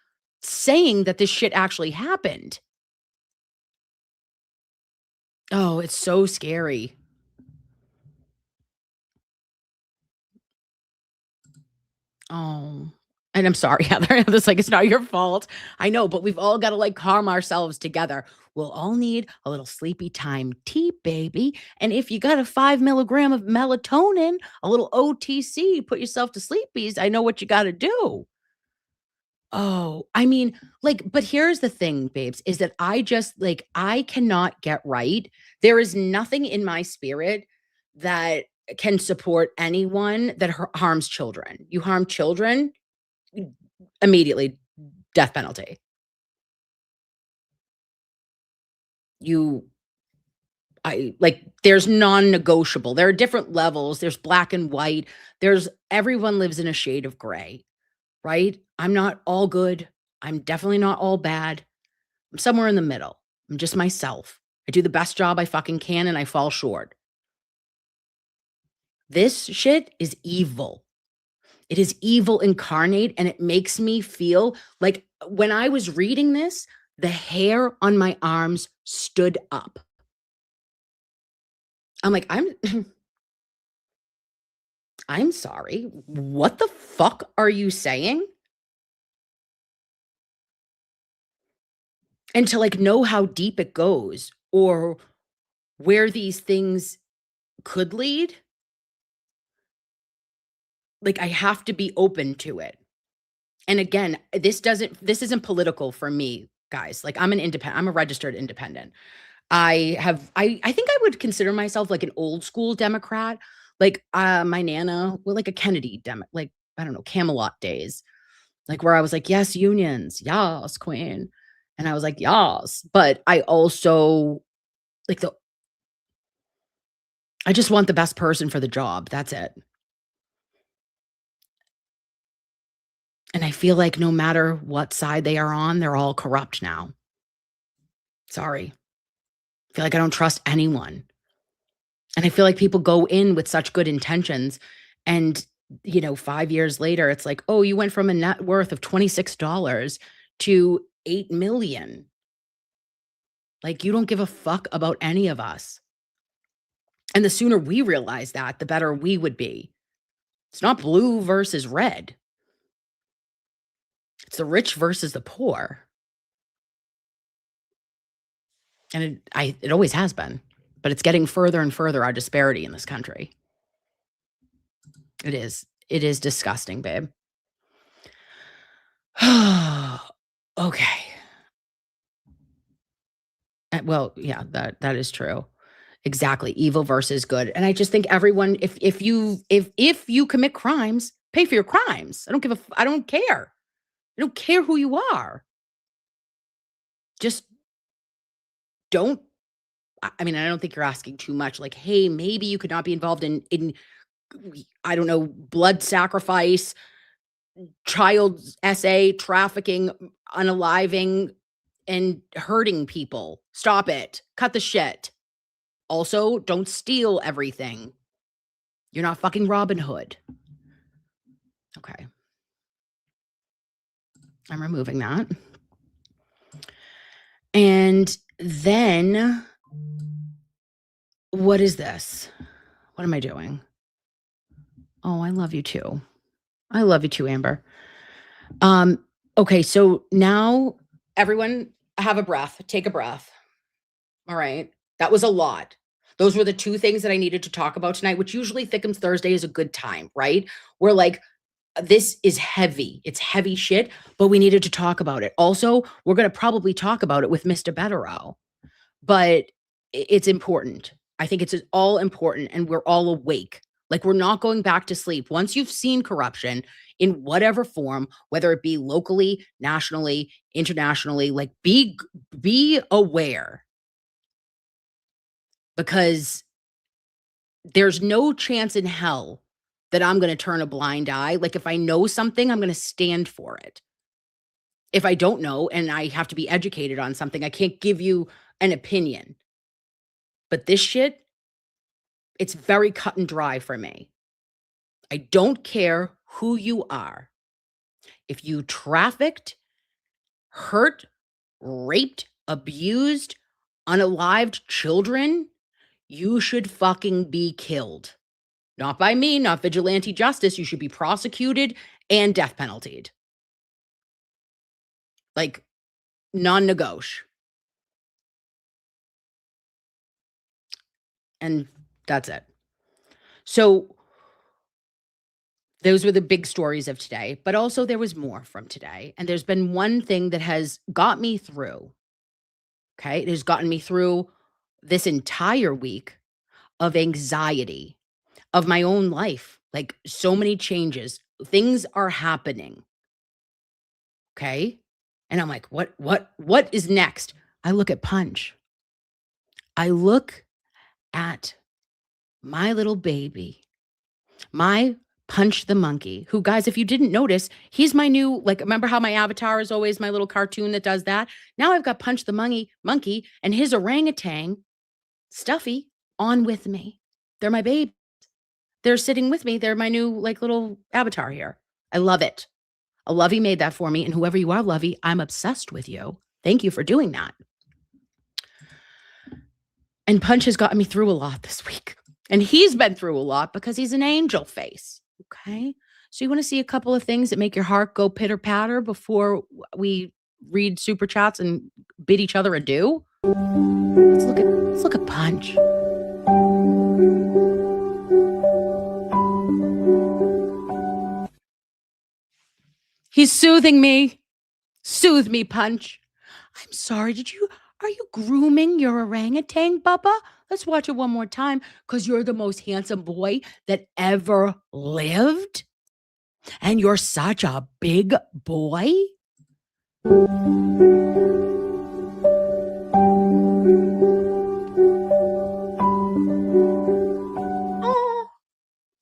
saying that this shit actually happened. Oh, it's so scary. Oh, and I'm sorry, Heather. It's like, it's not your fault. I know, but we've all got to calm ourselves together. We'll all need a little sleepy time tea, baby. And if you got a 5 milligram of melatonin, a little OTC, put yourself to sleepies. I know what you got to do. Oh, I mean, but here's the thing, babes, is that I just I cannot get right. There is nothing in my spirit that can support anyone that harms children. You harm children, immediately death penalty. There's non-negotiable. There are different levels. There's black and white. Everyone lives in a shade of gray, right? I'm not all good. I'm definitely not all bad. I'm somewhere in the middle. I'm just myself. I do the best job I fucking can and I fall short. This shit is evil. It is evil incarnate, and it makes me feel like when I was reading this, the hair on my arms stood up. I'm like, I'm sorry. What the fuck are you saying? And to like know how deep it goes or where these things could lead, like I have to be open to it. And again, this isn't political for me, guys. Like I'm a registered independent. I think I would consider myself like an old school Democrat. Like my Nana, well, like a Kennedy like, I don't know, Camelot days. Like where I was like, yes, unions, yes, queen. And I was like, yes. But I also like I just want the best person for the job. That's it. And I feel like no matter what side they are on, they're all corrupt now. Sorry. I feel like I don't trust anyone. And I feel like people go in with such good intentions. And, 5 years later, it's like, oh, you went from a net worth of $26 to $8 million. Like, you don't give a fuck about any of us. And the sooner we realize that, the better we would be. It's not blue versus red. It's the rich versus the poor. And it always has been. But it's getting further and further, our disparity in this country. It is. It is disgusting, babe. Okay. Well, yeah, that is true. Exactly. Evil versus good. And I just think everyone, if you commit crimes, pay for your crimes. I don't care. I don't care who you are. Just don't. I mean, I don't think you're asking too much. Like, hey, maybe you could not be involved in I don't know, blood sacrifice, child SA, trafficking, unaliving, and hurting people. Stop it. Cut the shit. Also, don't steal everything. You're not fucking Robin Hood. Okay. I'm removing that. And then, what is this? What am I doing? Oh, I love you too. I love you too, Amber. Okay, so now everyone have a breath. Take a breath. All right. That was a lot. Those were the two things that I needed to talk about tonight, which usually Thickhams Thursday is a good time, right? We're like, this is heavy. It's heavy shit, but we needed to talk about it. Also, we're going to probably talk about it with Mr. Betterow, but it's important. I think it's all important, and we're all awake. Like, we're not going back to sleep. Once you've seen corruption in whatever form, whether it be locally, nationally, internationally, like be aware, because there's no chance in hell that I'm going to turn a blind eye. Like, if I know something, I'm going to stand for it. If I don't know and I have to be educated on something, I can't give you an opinion. But this shit, it's very cut and dry for me. I don't care who you are. If you trafficked, hurt, raped, abused, unalived children, you should fucking be killed. Not by me, not vigilante justice. You should be prosecuted and death penaltied. Like, non-negotiable. And that's it. So those were the big stories of today, but also there was more from today. And there's been one thing that has got me through. Okay. It has gotten me through this entire week of anxiety of my own life. Like, so many changes. Things are happening. Okay. And I'm like, what is next? I look at Punch. I look at my little baby, my Punch the monkey, who, guys, if you didn't notice, he's my new, like, remember how my avatar is always my little cartoon that does that? Now I've got Punch the monkey and his orangutan, Stuffy, on with me. They're my babe. They're sitting with me. They're my new, like, little avatar here. I love it. Lovey made that for me. And whoever you are, Lovey, I'm obsessed with you. Thank you for doing that. And Punch has gotten me through a lot this week. And he's been through a lot because he's an angel face. Okay. So you want to see a couple of things that make your heart go pitter patter before we read super chats and bid each other adieu? Let's look at Punch. He's soothing me. Soothe me, Punch. I'm sorry. Are you grooming your orangutan, Bubba? Let's watch it one more time, because you're the most handsome boy that ever lived. And you're such a big boy. Oh,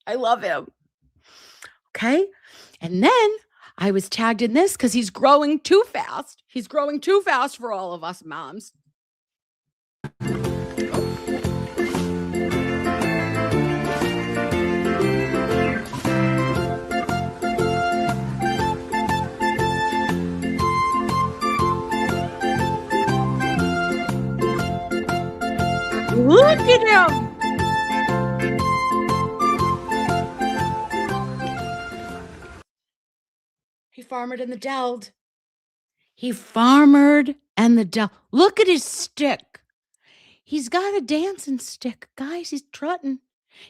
I love him. Okay. And then I was tagged in this because he's growing too fast. He's growing too fast for all of us moms. Look at him. He farmered in the deld. Look at his stick. He's got a dancing stick. Guys, he's trotting.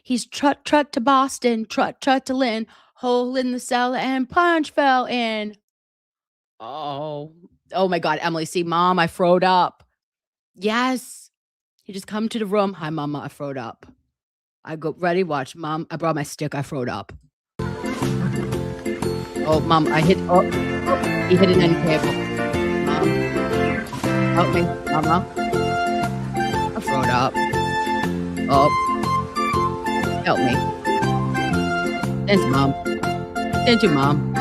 He's trot to Boston, trot to Lynn, hole in the cellar and Punch fell in. Oh my God, Emily, see, Mom, I froed up. Yes. He just come to the room. Hi, Mama, I froed up. I go, ready, watch. Mom, I brought my stick. I froed up. Oh, Mom, he hit an end cable. Mom, help me, Mama. I froed up. Oh, help me. Thanks, Mom. Thank you, Mom.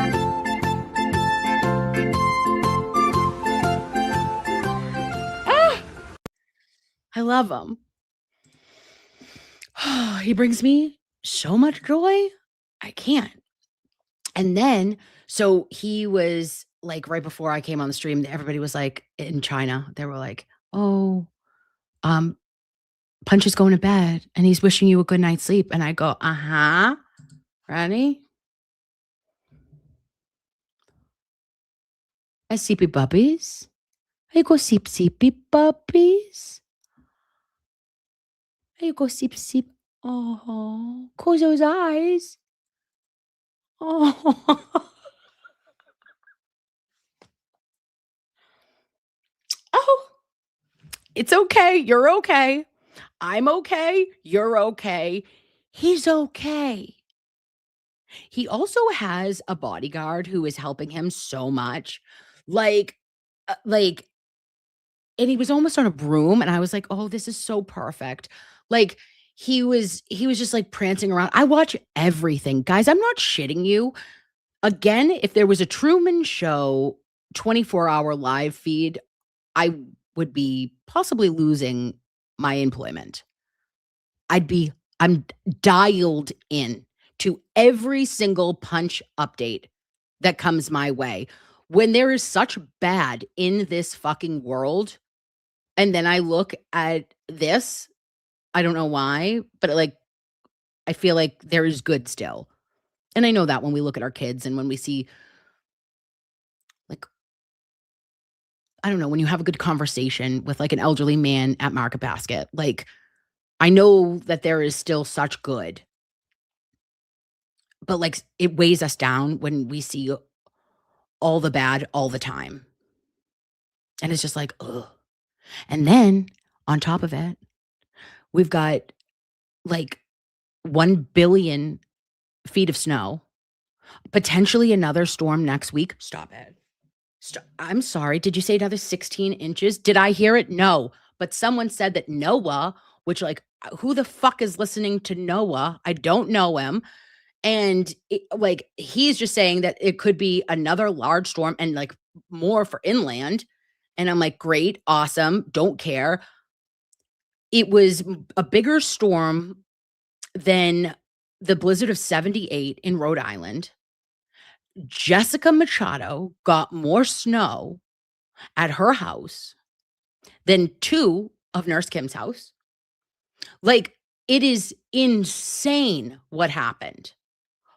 I love him. He brings me so much joy. I can't. And then, so he was like, right before I came on the stream, everybody was like, in China, they were like, oh, Punch is going to bed and he's wishing you a good night's sleep. And I go, ready? I sleepy puppies. I go sleepy puppies. I go sleep. Oh, close those eyes. Oh. Oh, it's okay. You're okay. I'm okay. You're okay. He's okay. He also has a bodyguard who is helping him so much. And he was almost on a broom, and I was like, oh, this is so perfect. Like, he was just like prancing around. I watch everything, guys. I'm not shitting you. Again, if there was a Truman Show 24-hour live feed, I would be possibly losing my employment. I'm dialed in to every single Punch update that comes my way. When there is such bad in this fucking world, and then I look at this, I don't know why, but I feel like there is good still. And I know that when we look at our kids and when we see, I don't know, when you have a good conversation with an elderly man at Market Basket, I know that there is still such good. But it weighs us down when we see all the bad all the time. And it's just ugh. And then on top of it, we've got 1 billion feet of snow, potentially another storm next week. Stop it. I'm sorry. Did you say another 16 inches? Did I hear it? No. But someone said that Noah, which who the fuck is listening to Noah? I don't know him. And like, he's just saying that it could be another large storm and like more for inland. And I'm like, great, awesome, don't care. It was a bigger storm than the blizzard of 78 in Rhode Island. Jessica Machado got more snow at her house than 2 of Nurse Kim's house. Like, it is insane what happened.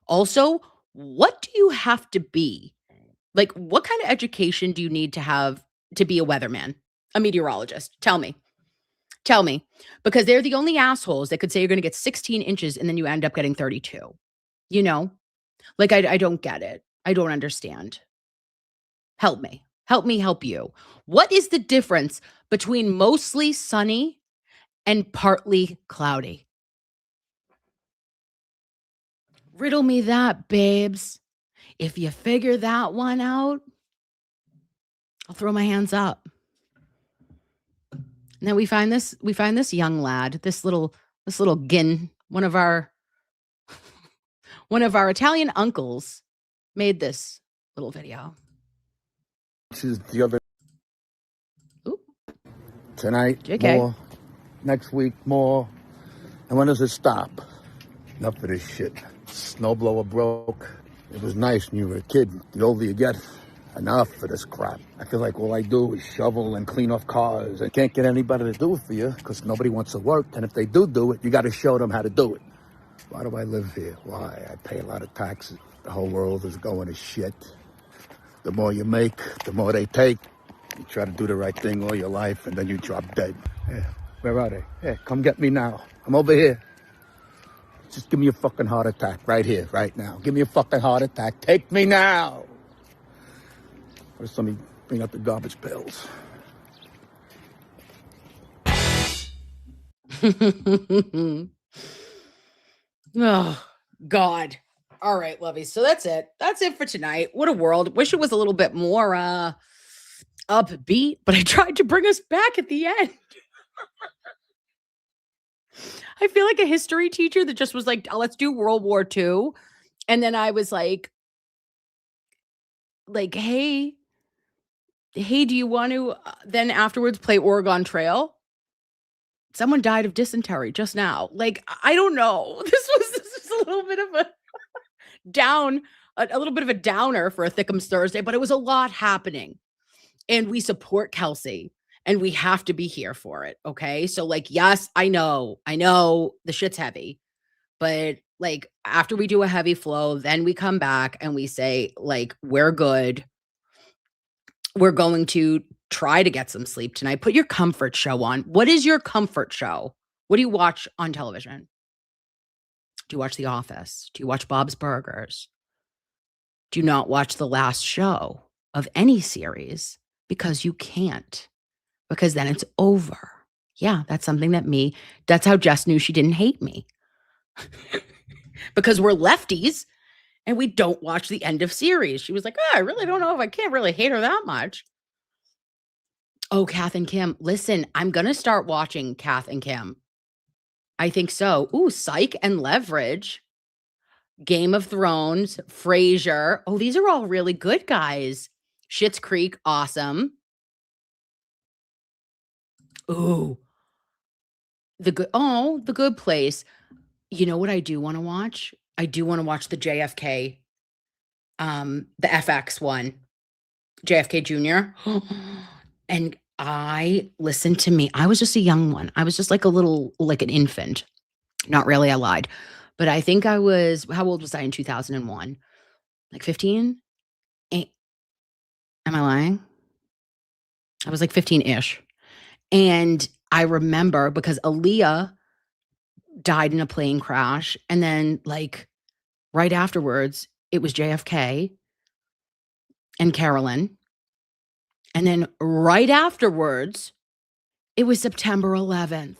Also, what do you have to be? Like, what kind of education do you need to have to be a weatherman, a meteorologist? Tell me. Tell me. Because they're the only assholes that could say you're going to get 16 inches and then you end up getting 32. You know? Like, I don't get it. I don't understand. Help me. Help me help you. What is the difference between mostly sunny and partly cloudy? Riddle me that, babes. If you figure that one out, I'll throw my hands up. And then we find this young lad, this little gin, one of our Italian uncles made this little video. This is the other. Ooh. Tonight, JK. more. Next week, more. And when does it stop? Enough of this shit. Snowblower broke. It was nice when you were a kid. The older you get, enough of this crap. I feel like all I do is shovel and clean off cars. I can't get anybody to do it for you because nobody wants to work. And if they do it, you got to show them how to do it. Why do I live here? Why? I pay a lot of taxes. The whole world is going to shit. The more you make, the more they take. You try to do the right thing all your life, and then you drop dead. Yeah, where are they? Yeah, come get me now. I'm over here. Just give me a fucking heart attack right here, right now. Give me a fucking heart attack. Take me now. Or somebody bring out the garbage pails. Oh, God. All right, lovies. So that's it. That's it for tonight. What a world. Wish it was a little bit more upbeat, but I tried to bring us back at the end. I feel like a history teacher that just was like, oh, let's do World War II. And then I was like, hey, do you want to then afterwards play Oregon Trail? Someone died of dysentery just now. Like, I don't know. This was a little bit of a a little bit of a downer for a Thickims Thursday, but it was a lot happening. And we support Kelsey and we have to be here for it. Okay. So like, yes, I know the shit's heavy, but like after we do a heavy flow, then we come back and we say like, we're good. We're going to try to get some sleep tonight. Put your comfort show on. What is your comfort show? What do you watch on television? Do you watch The Office? Do you watch Bob's Burgers? Do you not watch the last show of any series? Because you can't. Because then it's over. Yeah, that's something that's how Jess knew she didn't hate me. Because we're lefties and we don't watch the end of series. She was like, I really don't know if I can't really hate her that much. Oh, Kath and Kim. Listen, I'm going to start watching Kath and Kim. I think so. Ooh, Psych and Leverage. Game of Thrones. Frasier. Oh, these are all really good, guys. Schitt's Creek. Awesome. Ooh. The Good Place. You know what I do want to watch? I do want to watch the JFK, the FX one. JFK Jr. And listen to me. I was just a young one. I was just like an infant. Not really, I lied. But I think how old was I in 2001? Like 15? Am I lying? I was like 15-ish. And I remember because Aaliyah died in a plane crash. And then like right afterwards, it was JFK and Carolyn. And then right afterwards, it was September 11th.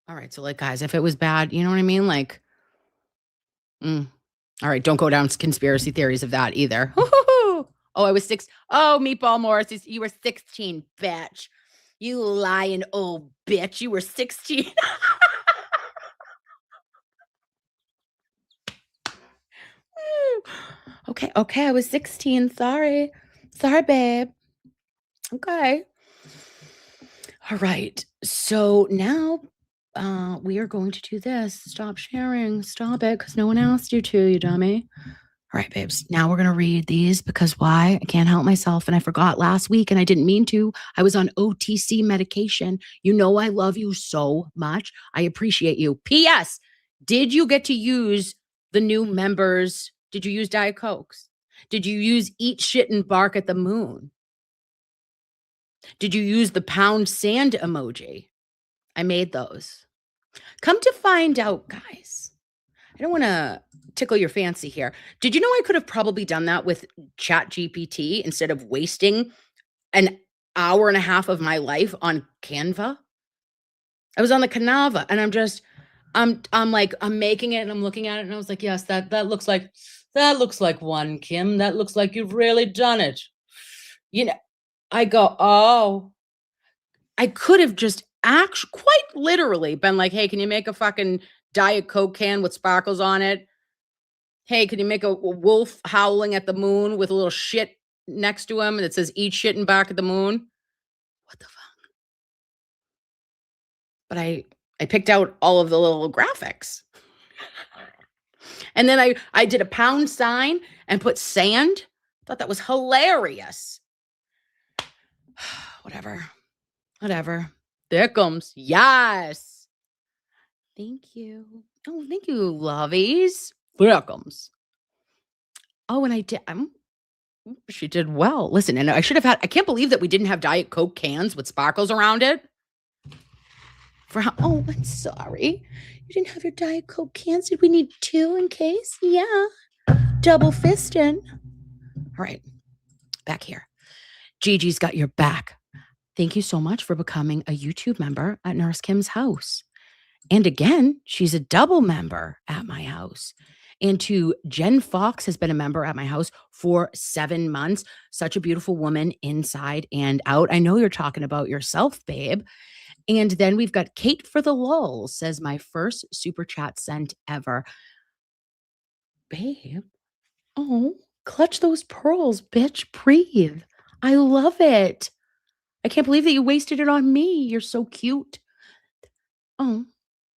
All right. So like, guys, if it was bad, you know what I mean? Like, all right. Don't go down conspiracy theories of that either. Oh, I was 6. Oh, Meatball Morris, you were 16, bitch. You lying old bitch. You were 16. Okay. I was 16. Sorry, babe. Okay. All right. So now we are going to do this. Stop sharing. Stop it, because no one asked you to, you dummy. All right, babes. Now we're going to read these because why? I can't help myself. And I forgot last week and I didn't mean to. I was on OTC medication. You know I love you so much. I appreciate you. P.S. Did you get to use the new members? Did you use Diet Cokes? Did you use Eat Shit and Bark at the Moon? Did you use the pound sand emoji? I made those. Come to find out, guys, I don't want to tickle your fancy here. Did you know I could have probably done that with ChatGPT instead of wasting an hour and a half of my life on Canva? I was on the Canva and I'm making it and I'm looking at it and I was like, yes, that looks like one, Kim. That looks like you've really done it. You know, I go, oh, I could have just quite literally been like, hey, can you make a fucking Diet Coke can with sparkles on it? Hey, can you make a wolf howling at the moon with a little shit next to him and it says eat shit and bark at the moon? What the fuck? But I picked out all of the little graphics. And then I did a pound sign and put sand. Thought that was hilarious. Whatever. Thickhams. Yes. Thank you. Oh, thank you, lovies. Thickhams. Oh, and I did. She did well. Listen, and I should have had. I can't believe that we didn't have Diet Coke cans with sparkles around it. Oh, I'm sorry. You didn't have your Diet Coke cans. Did we need two in case? Yeah. Double fisting. All right. Back here. Gigi's got your back. Thank you so much for becoming a YouTube member at Nurse Kim's house. And again, she's a double member at my house. And to Jen Fox has been a member at my house for 7 months. Such a beautiful woman inside and out. I know you're talking about yourself, babe. And then we've got Kate for the lulz, says my first super chat sent ever. Babe. Oh, clutch those pearls, bitch. Breathe. I love it. I can't believe that you wasted it on me. You're so cute. Oh,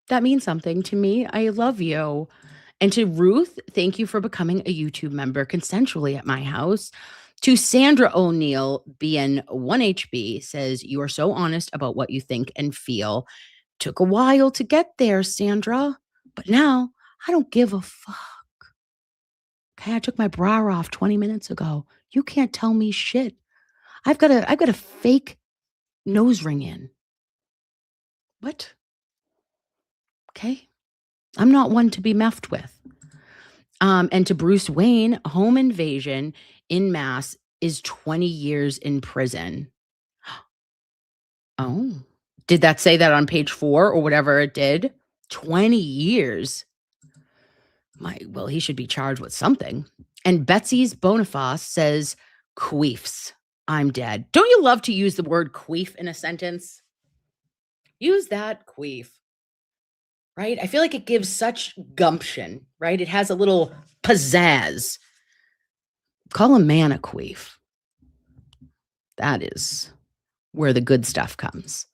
that means something to me. I love you. And to Ruth, thank you for becoming a YouTube member consensually at my house. To Sandra O'Neill, BN 1HB, says, you are so honest about what you think and feel. Took a while to get there, Sandra. But now I don't give a fuck. Okay, I took my bra off 20 minutes ago. You can't tell me shit. I've got a fake nose ring in. What? Okay. I'm not one to be meffed with. And to Bruce Wayne, home invasion in mass is 20 years in prison. Oh, did that say that on page 4 or whatever it did? 20 years. Well, he should be charged with something. And Betsy's Boniface says, queefs. I'm dead. Don't you love to use the word queef in a sentence? Use that, queef. Right? I feel like it gives such gumption, right? It has a little pizzazz. Call a man a queef. That is where the good stuff comes.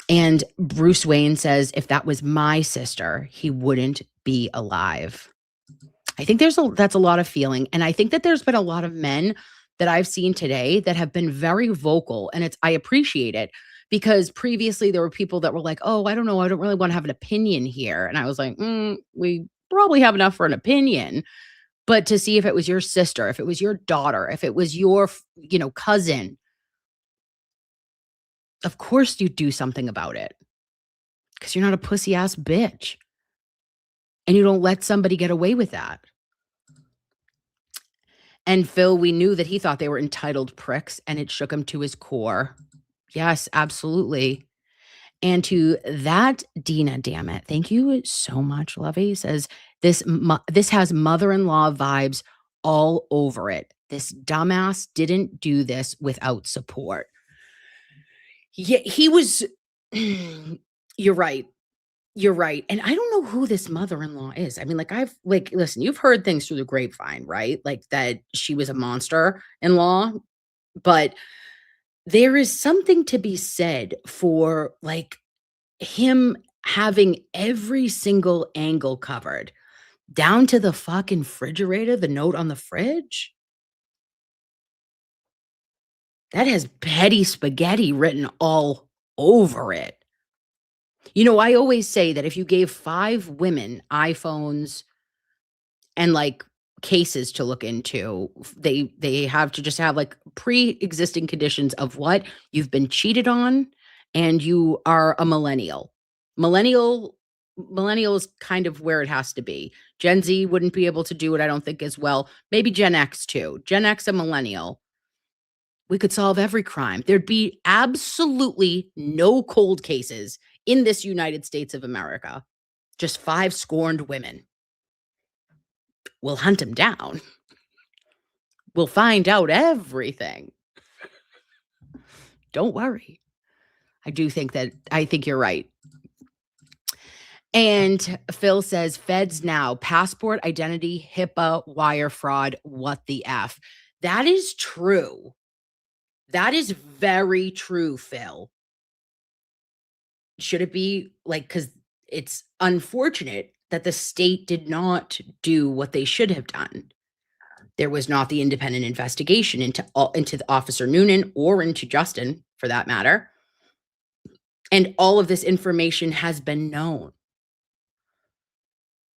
And Bruce Wayne says, if that was my sister, he wouldn't be alive. I think that's a lot of feeling. And I think that there's been a lot of men that I've seen today that have been very vocal. And I appreciate it. Because previously there were people that were like, oh, I don't know. I don't really want to have an opinion here. And I was like, we probably have enough for an opinion. But to see if it was your sister, if it was your daughter, if it was your, cousin, of course you'd do something about it. Because you're not a pussy ass bitch. And you don't let somebody get away with that. And Phil, we knew that he thought they were entitled pricks and it shook him to his core. Yes, absolutely. And to that Dina, damn it. Thank you so much, Lovey. Says this has mother-in-law vibes all over it. This dumbass didn't do this without support. Yeah, he was, you're right. You're right. And I don't know who this mother-in-law is. I mean, listen, you've heard things through the grapevine, right? Like that she was a monster-in-law, but there is something to be said for like him having every single angle covered down to the fucking refrigerator, the note on the fridge. That has petty spaghetti written all over it. You know, I always say that if you gave 5 women iPhones and like cases to look into, they have to just have like pre-existing conditions of what you've been cheated on and you are a millennial. Millennial is kind of where it has to be. Gen Z wouldn't be able to do it, I don't think, as well. Maybe Gen X too. Gen X and millennial. We could solve every crime. There'd be absolutely no cold cases in this United States of America. Just 5 scorned women. We'll hunt them down. We'll find out everything. Don't worry. I think you're right. And Phil says, feds now, passport, identity, HIPAA, wire fraud, what the F. That is true. That is very true, Phil. Should it be like, because it's unfortunate that the state did not do what they should have done. There was not the independent investigation into the Officer Noonan or into Justin, for that matter. And all of this information has been known.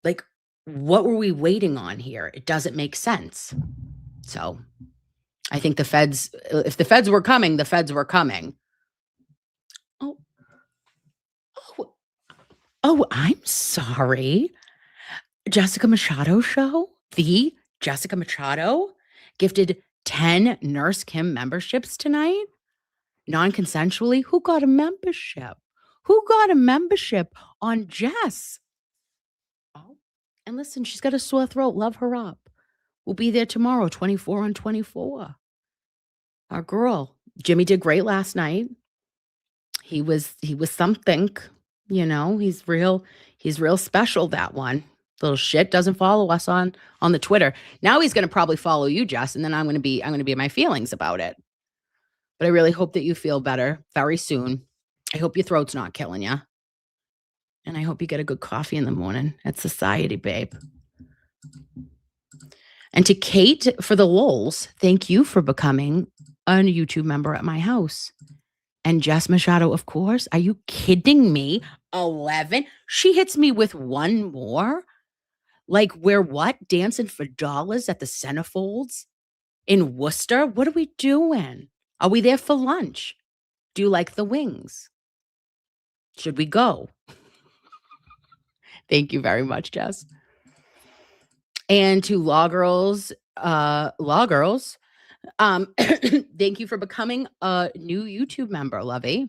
Like, what were we waiting on here? It doesn't make sense. So I think if the feds were coming, the feds were coming. Oh, I'm sorry. Jessica Machado show? The Jessica Machado gifted 10 Nurse Kim memberships tonight? Non-consensually? Who got a membership? Who got a membership on Jess? Oh, and listen, she's got a sore throat. Love her up. We'll be there tomorrow, 24 on 24. Our girl. Jimmy did great last night. He was something, you know, he's real special, that one. Little shit doesn't follow us on the Twitter. Now he's going to probably follow you, Jess, and then I'm going to be in my feelings about it. But I really hope that you feel better very soon. I hope your throat's not killing you. And I hope you get a good coffee in the morning at Society, babe. And to Kate for the lols, thank you for becoming a YouTube member at my house. And Jess Machado, of course. Are you kidding me? 11? She hits me with one more? Like, we're what? Dancing for dollars at the Centerfolds in Worcester? What are we doing? Are we there for lunch? Do you like the wings? Should we go? Thank you very much, Jess. And to Law Girls, thank you for becoming a new YouTube member, Lovey.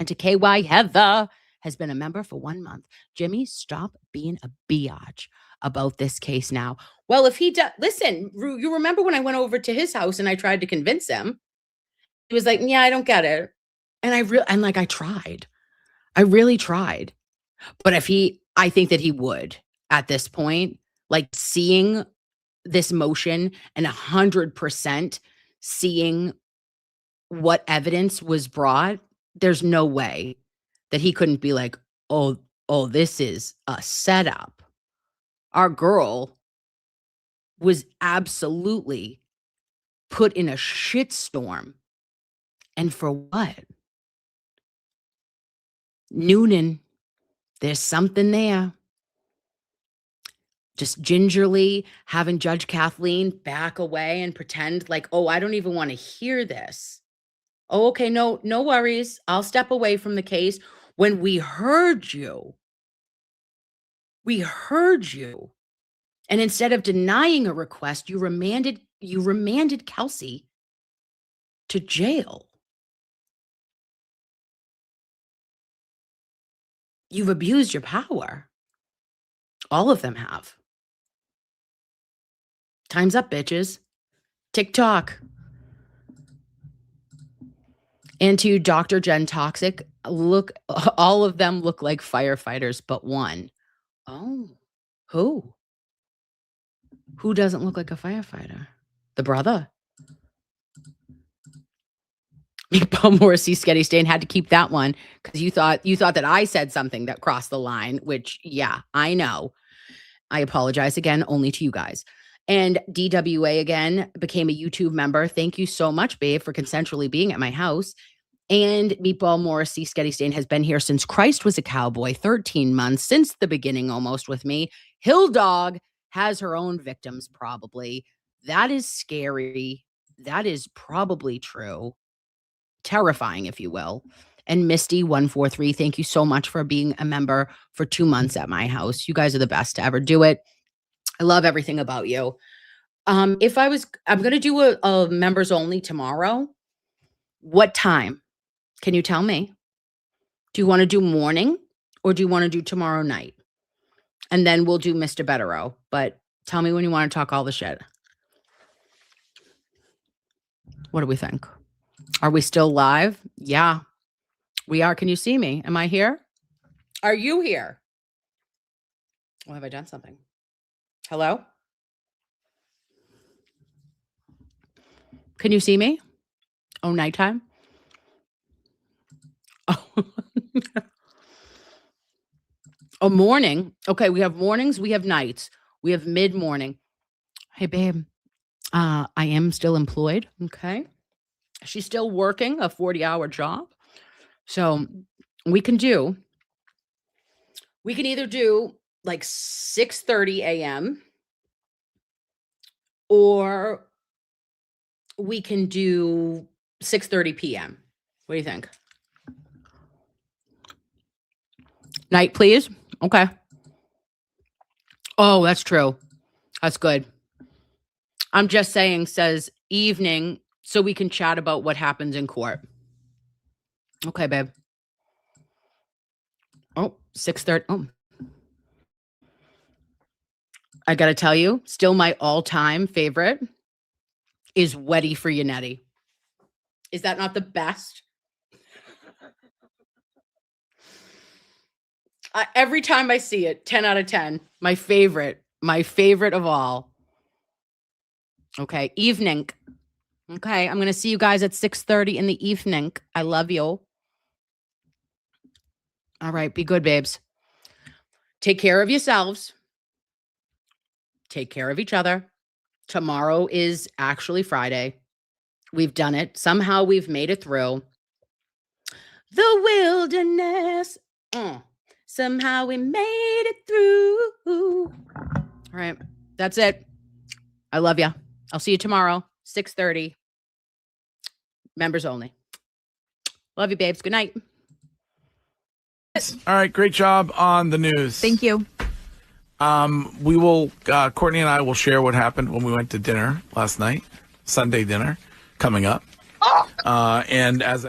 And to KY Heather, has been a member for 1 month. Jimmy, stop being a biatch about this case now. Well, if he does, listen, you remember when I went over to his house and I tried to convince him? He was like, yeah, I don't get it. And I tried. I really tried. But I think that he would at this point, like seeing this motion and 100% seeing what evidence was brought, there's no way that he couldn't be like, oh, this is a setup. Our girl was absolutely put in a shitstorm. And for what? Noonan, there's something there. Just gingerly having Judge Kathleen back away and pretend like, oh, I don't even want to hear this. Oh, okay, no worries. I'll step away from the case. When we heard you. And instead of denying a request, you remanded Kelsey to jail. You've abused your power. All of them have. Time's up, bitches. TikTok. And to Dr. Jen Toxic, look, all of them look like firefighters, but one. Oh, who? Who doesn't look like a firefighter? The brother. Meatball Morrissey, Sketty Stain had to keep that one because you thought that I said something that crossed the line, which, yeah, I know. I apologize again, only to you guys. And DWA again became a YouTube member. Thank you so much, babe, for consensually being at my house. And Meatball Morrissey, Sketty Stain has been here since Christ was a cowboy, 13 months, since the beginning almost with me. Hill Dog has her own victims, probably. That is scary. That is probably true. Terrifying, if you will. And Misty143, thank you so much for being a member for 2 months at my house. You guys are the best to ever do it. I love everything about you. I'm going to do a members only tomorrow. What time? Can you tell me? Do you want to do morning or do you want to do tomorrow night? And then we'll do Mr. Betterow. But tell me when you want to talk all the shit. What do we think? Are we still live? Yeah, we are. Can you see me? Am I here? Are you here? Well, have I done something? Hello? Can you see me? Oh, nighttime? Oh. Oh, morning. Okay, we have mornings, we have nights, we have mid-morning. Hey, babe, I am still employed, okay? She's still working a 40-hour job. So we can either do like 6:30 a.m. or we can do 6:30 p.m. What do you think? Night, please. Okay. Oh, that's true. That's good. I'm just saying, says evening, so we can chat about what happens in court. Okay, babe. Oh, 6:30. Oh. I got to tell you, still my all-time favorite is Wetty for Yanetti. Is that not the best? Every time I see it, 10 out of 10. My favorite of all. Okay, evening. Okay, I'm going to see you guys at 6:30 in the evening. I love you. All right, be good, babes. Take care of yourselves. Take care of each other. Tomorrow is actually Friday. We've done it. Somehow we've made it through the wilderness. Somehow we made it through. All right, that's it. I love you. I'll see you tomorrow, 6:30. Members only. Love you, babes. Good night. All right, great job on the news. Thank you. We will, Courtney and I will share what happened when we went to dinner last night, Sunday dinner, coming up. And as